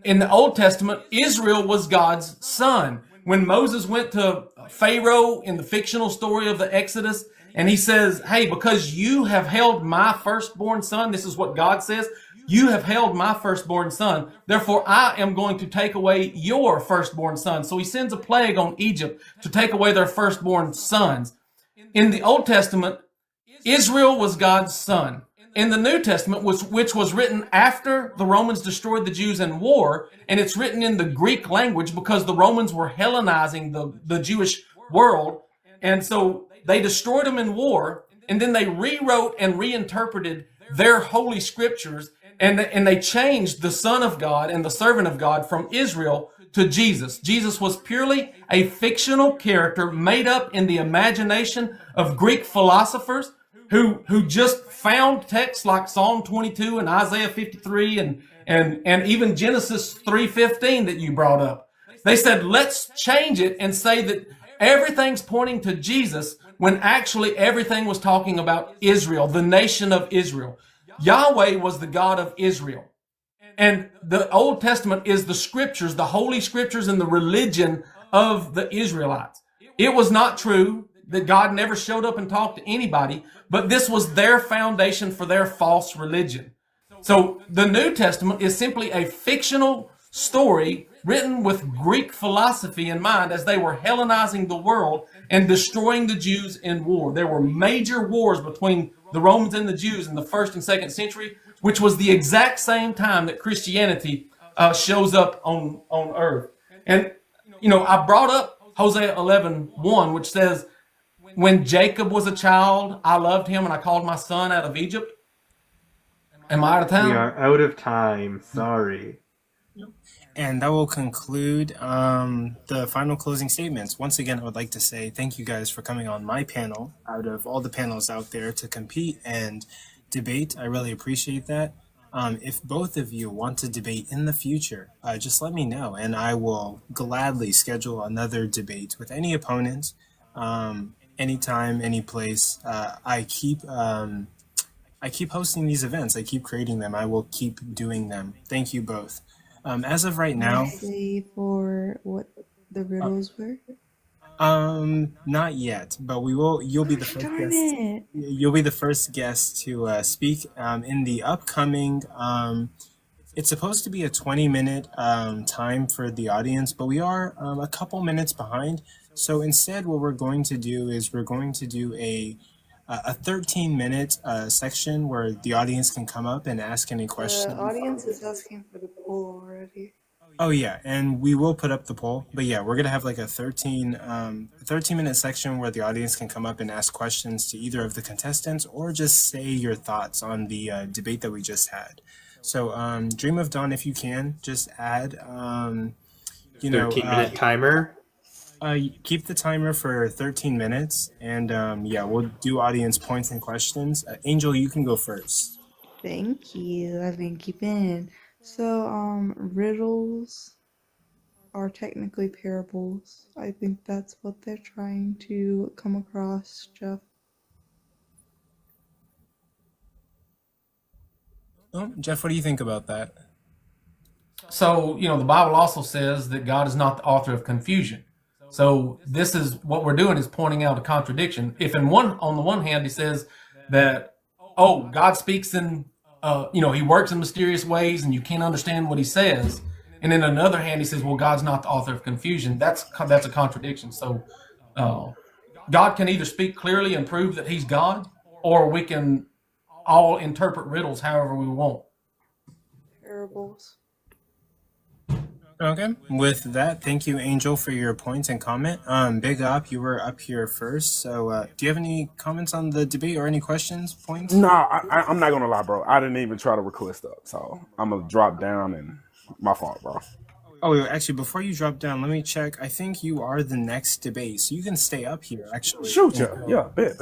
in the Old Testament, Israel was God's son. When Moses went to Pharaoh in the fictional story of the Exodus, And he says, hey, because you have held my firstborn son, this is what God says, you have held my firstborn son, therefore I am going to take away your firstborn son. So he sends a plague on Egypt to take away their firstborn sons. In the Old Testament, Israel was God's son. In the New Testament, which was written after the Romans destroyed the Jews in war, and it's written in the Greek language because the Romans were Hellenizing the Jewish world, and so they destroyed them in war, and then they rewrote and reinterpreted their holy scriptures, and they changed the Son of God and the servant of God from Israel to Jesus. Jesus was purely a fictional character made up in the imagination of Greek philosophers who just found texts like Psalm 22 and Isaiah 53 and even Genesis 3:15 that you brought up. They said, let's change it and say that everything's pointing to Jesus when actually everything was talking about Israel, the nation of Israel. Yahweh was the God of Israel. And the Old Testament is the scriptures, the holy scriptures and the religion of the Israelites. It was not true that God never showed up and talked to anybody, but this was their foundation for their false religion. So the New Testament is simply a fictional story written with Greek philosophy in mind as they were Hellenizing the world and destroying the Jews in war. There were major wars between the Romans and the Jews in the 1st and 2nd century, which was the exact same time that Christianity shows up on earth. And, I brought up Hosea 11:1, which says, when Jacob was a child, I loved him and I called my son out of Egypt. Am I out of time? We are out of time. Sorry. And that will conclude the final closing statements. Once again, I would like to say thank you guys for coming on my panel out of all the panels out there to compete and debate. I really appreciate that. If both of you want to debate in the future, just let me know and I will gladly schedule another debate with any opponent, anytime, any place. I keep hosting these events. I keep creating them. I will keep doing them. Thank you both. As of right now, say for what the riddles were? not yet, but we will. You'll be the first Darn guest. it! You'll be the first guest to speak in the upcoming. It's supposed to be a 20-minute time for the audience, but we are a couple minutes behind. So instead, what we're going to do is we're going to do a 13-minute section where the audience can come up and ask any questions. The audience is asking for the poll already. Oh yeah, and we will put up the poll. But yeah, we're gonna have like a 13-minute section where the audience can come up and ask questions to either of the contestants or just say your thoughts on the debate that we just had. So Dream of Dawn, if you can, just add 13-minute timer. Keep the timer for 13 minutes, and yeah, we'll do audience points and questions. Angel, you can go first. Thank you. I've been keeping. So, riddles are technically parables. I think that's what they're trying to come across, Jeff. Oh, Jeff, what do you think about that? So, the Bible also says that God is not the author of confusion. So this is what we're doing is pointing out a contradiction. If on the one hand, he says that, God speaks in, he works in mysterious ways and you can't understand what he says. And then on the other hand, he says, well, God's not the author of confusion. That's a contradiction. So God can either speak clearly and prove that he's God, or we can all interpret riddles however we want. Parables. Okay. With that, thank you, Angel, for your points and comment. Big Op, you were up here first. So do you have any comments on the debate or any questions, points? No, I'm not gonna lie, bro. I didn't even try to request up, so I'm gonna drop down and my fault, bro. Oh, actually, before you drop down, let me check. I think you are the next debate, so you can stay up here, actually. Shoot ya. Yeah, bet.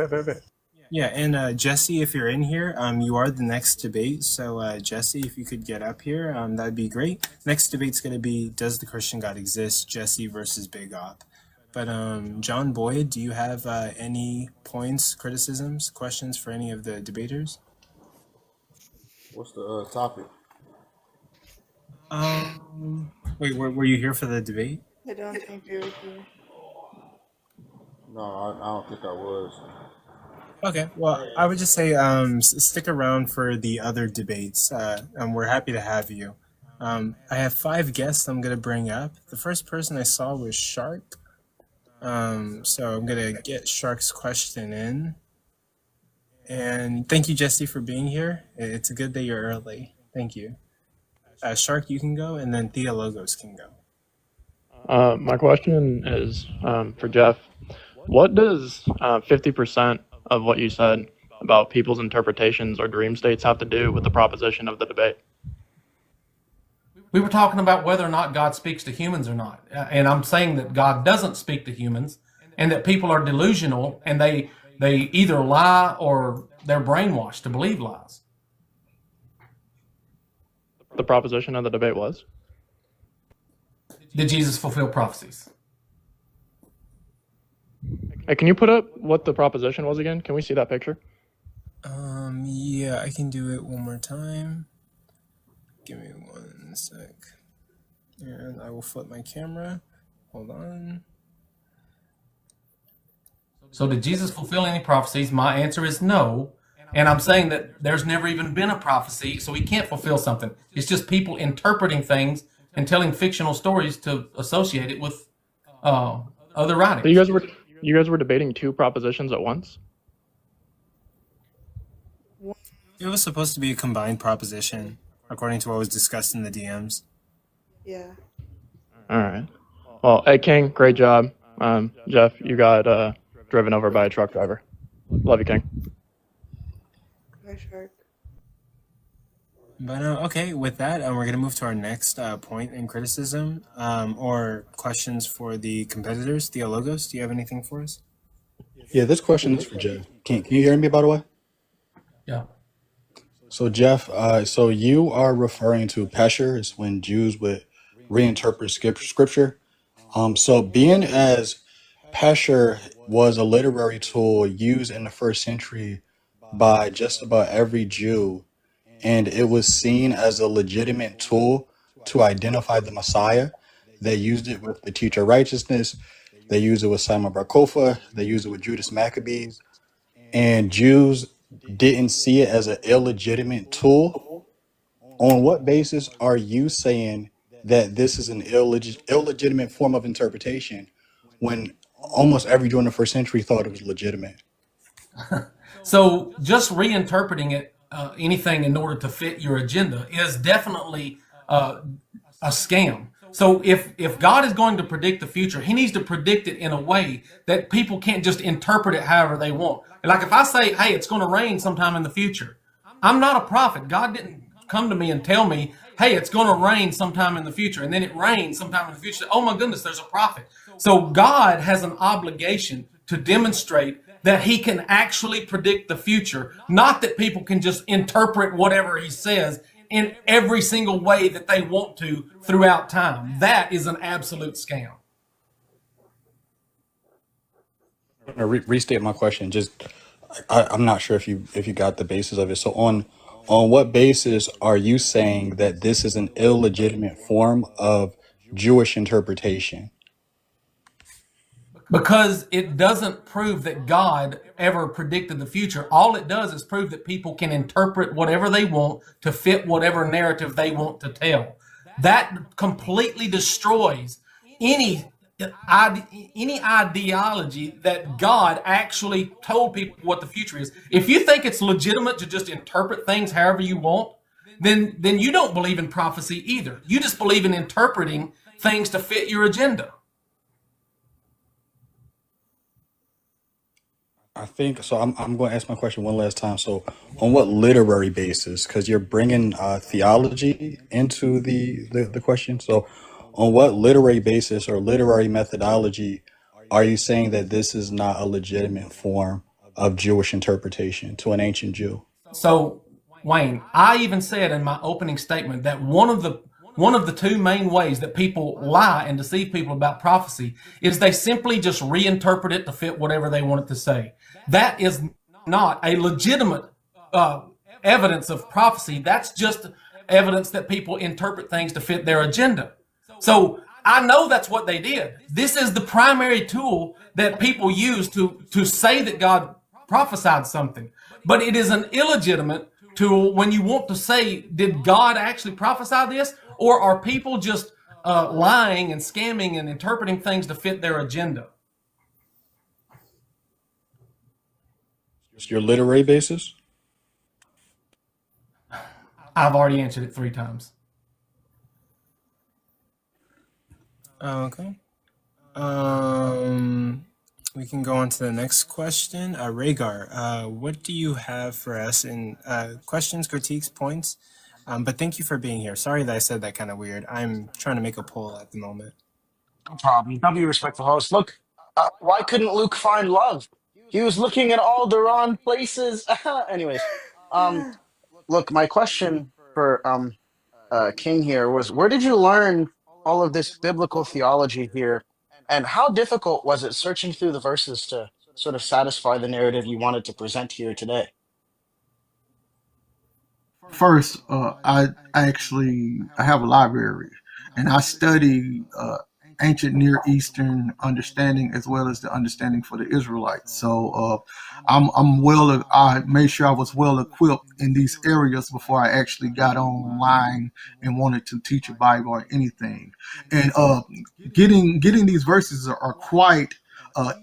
Yeah, and Jesse, if you're in here, you are the next debate. So Jesse, if you could get up here, that'd be great. Next debate's gonna be, does the Christian God exist? Jesse versus Big Op. But John Boyd, do you have any points, criticisms, questions for any of the debaters? What's the topic? Wait, were you here for the debate? I don't think they were here. No, I don't think I was. Okay, well, I would just say stick around for the other debates, and we're happy to have you. I have 5 guests I'm going to bring up. The first person I saw was Shark. So I'm going to get Shark's question in. And thank you, Jesse, for being here. It's good that you're early. Thank you. Shark, you can go, and then Theologos can go. My question is for Jeff. What does 50% of what you said about people's interpretations or dream states have to do with the proposition of the debate? We were talking about whether or not God speaks to humans or not. And I'm saying that God doesn't speak to humans and that people are delusional and they either lie or they're brainwashed to believe lies. The proposition of the debate was? Did Jesus fulfill prophecies? Hey, can you put up what the proposition was again? Can we see that picture? Yeah, I can do it one more time. Give me 1 sec. And I will flip my camera. Hold on. So did Jesus fulfill any prophecies? My answer is no. And I'm saying that there's never even been a prophecy, so he can't fulfill something. It's just people interpreting things and telling fictional stories to associate it with other writings. So you guys were debating 2 propositions at once? It was supposed to be a combined proposition, according to what was discussed in the DMs. Yeah. All right. Well, hey, King, great job. Jeff, you got driven over by a truck driver. Love you, King. Hi, Shark. But okay, with that, we're going to move to our next point in criticism or questions for the competitors. Theologos, do you have anything for us? Yeah, this question is for Jeff. Can you hear me, by the way? Yeah. So, Jeff, so you are referring to Pesher is when Jews would reinterpret scripture. So being as Pesher was a literary tool used in the first century by just about every Jew, and it was seen as a legitimate tool to identify the Messiah. They used it with the teacher of righteousness. They used it with Simon Bar Kokhba. They used it with Judas Maccabees. And Jews didn't see it as an illegitimate tool. On what basis are you saying that this is an illegitimate form of interpretation when almost every Jew in the first century thought it was legitimate? So just reinterpreting it, anything in order to fit your agenda is definitely a scam. So if God is going to predict the future, he needs to predict it in a way that people can't just interpret it however they want. Like if I say, hey, it's going to rain sometime in the future, I'm not a prophet. God didn't come to me and tell me, hey, it's going to rain sometime in the future. And then it rains sometime in the future. Oh my goodness, there's a prophet. So God has an obligation to demonstrate that he can actually predict the future, not that people can just interpret whatever he says in every single way that they want to throughout time. That is an absolute scam. I'm gonna restate my question. I'm not sure if you got the basis of it. So on what basis are you saying that this is an illegitimate form of Jewish interpretation? Because it doesn't prove that God ever predicted the future. All it does is prove that people can interpret whatever they want to fit whatever narrative they want to tell. That completely destroys any ideology that God actually told people what the future is. If you think it's legitimate to just interpret things however you want, then you don't believe in prophecy either. You just believe in interpreting things to fit your agenda. I think so. I'm going to ask my question one last time. So, on what literary basis? Because you're bringing theology into the question. So, on what literary basis or literary methodology are you saying that this is not a legitimate form of Jewish interpretation to an ancient Jew? So, Wayne, I even said in my opening statement that one of the 2 main ways that people lie and deceive people about prophecy is they simply just reinterpret it to fit whatever they want it to say. That is not a legitimate evidence of prophecy. That's just evidence that people interpret things to fit their agenda. So I know that's what they did. This is the primary tool that people use to say that God prophesied something, but it is an illegitimate tool when you want to say, did God actually prophesy this, or are people just lying and scamming and interpreting things to fit their agenda? Just your literary basis. I've already answered it 3 times. Okay. We can go on to the next question. Rhaegar, what do you have for us in questions, critiques, points? But thank you for being here. Sorry that I said that kind of weird. I'm trying to make a poll at the moment. No problem. Don't be a respectful host. Look, why couldn't Luke find love? He was looking at all the wrong places. Anyways, look, my question for King here was, where did you learn all of this biblical theology here, and how difficult was it searching through the verses to sort of satisfy the narrative you wanted to present here today? First, I have a library, and I study ancient Near Eastern understanding as well as the understanding for the Israelites. So I made sure I was well equipped in these areas before I actually got online and wanted to teach a Bible or anything. And getting these verses are quite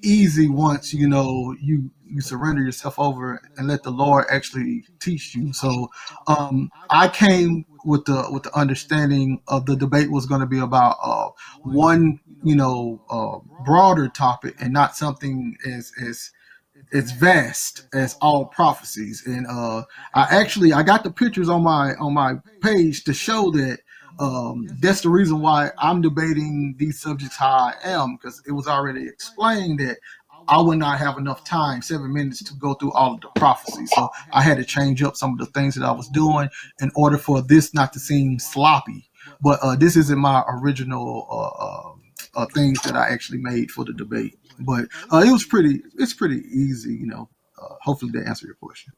easy once you surrender yourself over and let the Lord actually teach you. So I came with the understanding of the debate was going to be about one broader topic and not something as vast as all prophecies. And I got the pictures on my page to show that that's the reason why I'm debating these subjects how I am, because it was already explained that I would not have enough time, 7 minutes, to go through all of the prophecies. So I had to change up some of the things that I was doing in order for this not to seem sloppy. But this isn't my original things that I actually made for the debate. But it's pretty easy, hopefully that answered your question.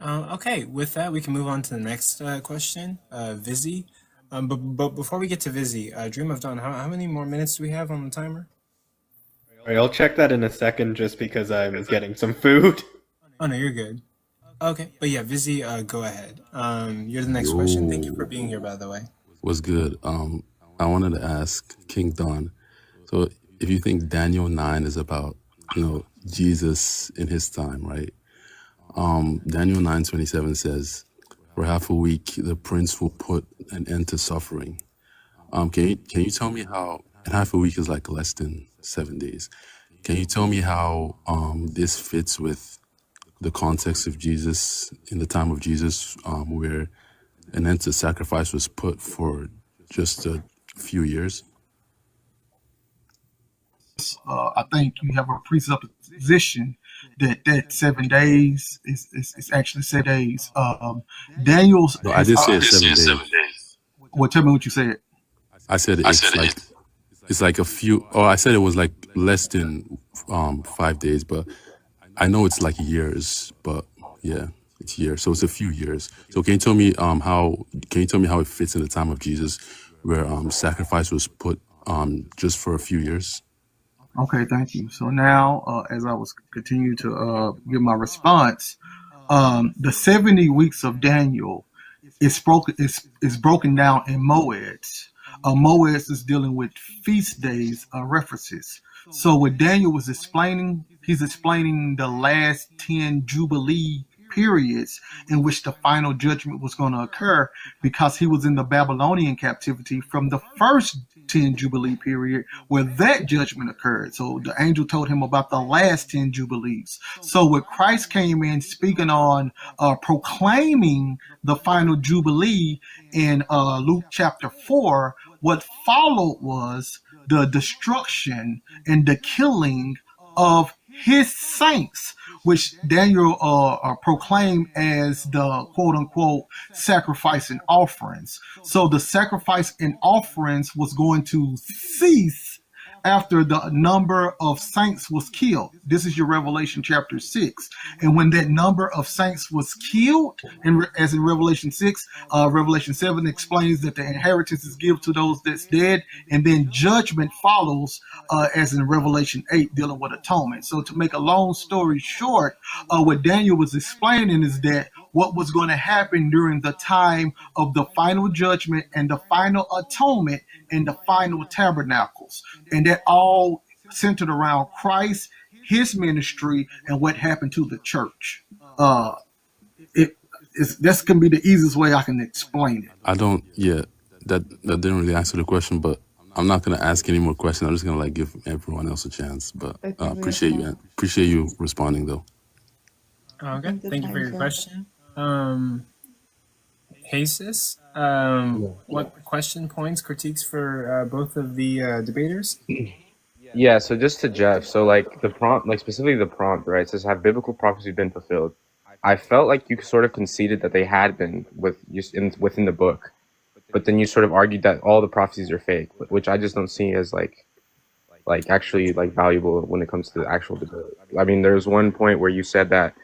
Okay, with that, we can move on to the next question, Vizzy. But before we get to Vizzy, Dream of Dawn, how many more minutes do we have on the timer? All right, I'll check that in a second just because I'm getting some food. Oh, no, you're good. Okay, but yeah, Vizzy, go ahead. You're the next question. Thank you for being here, by the way. What's good? I wanted to ask King Don. So if you think Daniel 9 is about, Jesus in his time, right? Daniel 9:27 says, "For half a week, the prince will put an end to suffering." Can you tell me how? And half a week is like less than 7 days. Can you tell me how this fits with the context of Jesus in the time of Jesus, where an end to sacrifice was put for just a few years? I think you have a presupposition that 7 days is actually 7 days. Daniel's. No, I did say 7 days. Well, tell me what you said. I said it's like a few. Oh, I said it was like less than 5 days, but I know it's like years. But yeah, it's years. So it's a few years. So can you tell me how? Can you tell me how it fits in the time of Jesus, where sacrifice was put just for a few years? Okay, thank you. So now, as I was continuing to give my response, the 70 weeks of Daniel is broken down in moeds. Moeds is dealing with feast days references. So what Daniel was explaining, he's explaining the last 10 Jubilee periods in which the final judgment was going to occur, because he was in the Babylonian captivity from the first 10 Jubilee period where that judgment occurred. So the angel told him about the last 10 Jubilees. So when Christ came in speaking on proclaiming the final Jubilee in Luke chapter 4, what followed was the destruction and the killing of his saints, which Daniel proclaimed as the quote-unquote sacrifice and offerings. So the sacrifice and offerings was going to cease after the number of saints was killed. This is your Revelation chapter 6. And when that number of saints was killed, as in Revelation 6, Revelation 7 explains that the inheritance is given to those that's dead, and then judgment follows, as in Revelation 8, dealing with atonement. So to make a long story short, what Daniel was explaining is that what was going to happen during the time of the final judgment and the final atonement and the final tabernacles. And that all centered around Christ, his ministry, and what happened to the church. That's going to be the easiest way I can explain it. I don't. Yeah, that didn't really answer the question, but I'm not gonna ask any more questions. I'm just gonna give everyone else a chance. But appreciate you responding though. Okay, thank you for your question. Jesus, what question, points, critiques for both of the debaters? Yeah, so just to Jeff, so like the prompt, like specifically the prompt, right? It says, have biblical prophecies been fulfilled? I felt like you sort of conceded that they had been within the book, but then you sort of argued that all the prophecies are fake, which I just don't see as like actually like valuable when it comes to the actual debate. I mean, there's one point where you said that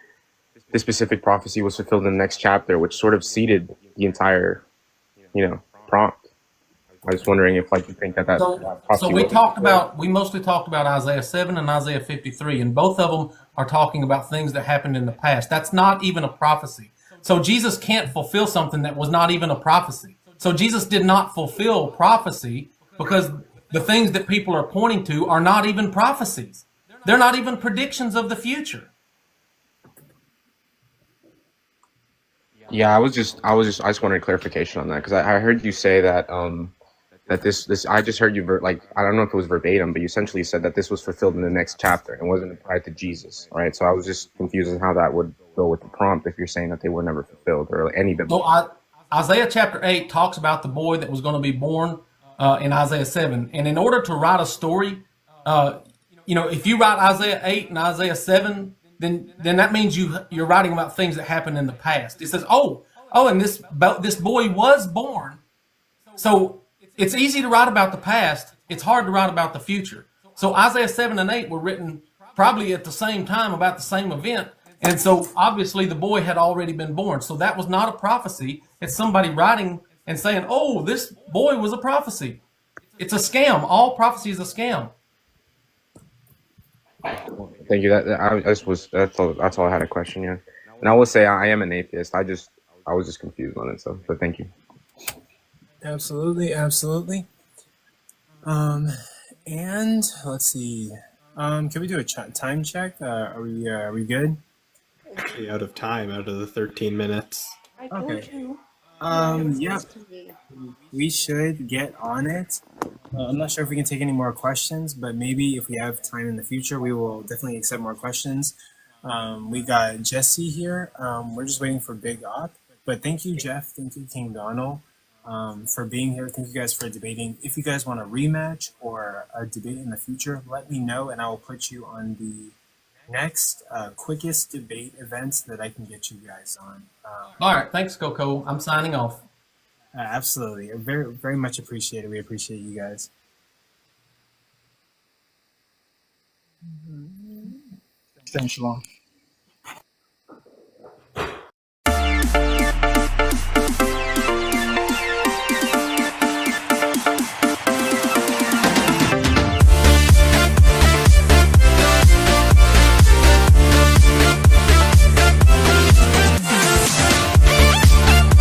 this specific prophecy was fulfilled in the next chapter, which sort of seeded the entire, prompt. I was wondering if, like, you think that So we mostly talked about Isaiah 7 and Isaiah 53, and both of them are talking about things that happened in the past. That's not even a prophecy. So Jesus can't fulfill something that was not even a prophecy. So Jesus did not fulfill prophecy because the things that people are pointing to are not even prophecies. They're not even predictions of the future. Yeah, I just wanted clarification on that because I heard you say that that this I just heard you I don't know if it was verbatim, but you essentially said that this was fulfilled in the next chapter and wasn't applied to Jesus, right? So I was just confused on how that would go with the prompt if you're saying that they were never fulfilled or any biblical. So Isaiah chapter 8 talks about the boy that was going to be born in Isaiah 7, and in order to write a story, if you write Isaiah 8 and Isaiah 7. Then that means you're writing about things that happened in the past. It says, and this boy was born. So it's easy to write about the past. It's hard to write about the future. So Isaiah 7 and 8 were written probably at the same time about the same event. And so obviously the boy had already been born. So that was not a prophecy. It's somebody writing and saying, this boy was a prophecy. It's a scam. All prophecy is a scam. Thank you. That's all I had a question. Yeah, and I will say I am an atheist. I was just confused on it. So thank you. Absolutely. And let's see. Can we do a time check? Are we good? Actually, out of time, out of the 13 minutes. Okay. Yeah, we should get on it. I'm not sure if we can take any more questions, but maybe if we have time in the future, we will definitely accept more questions. We got Jesse here. We're just waiting for Big Op. But thank you, Jeff. Thank you, Kingdonel, for being here. Thank you guys for debating. If you guys want a rematch or a debate in the future, let me know, and I will put you on the next quickest debate events that I can get you guys on. All right. Thanks, Coco. I'm signing off. Absolutely. Very, very much appreciated. We appreciate you guys. Thanks, Shalom.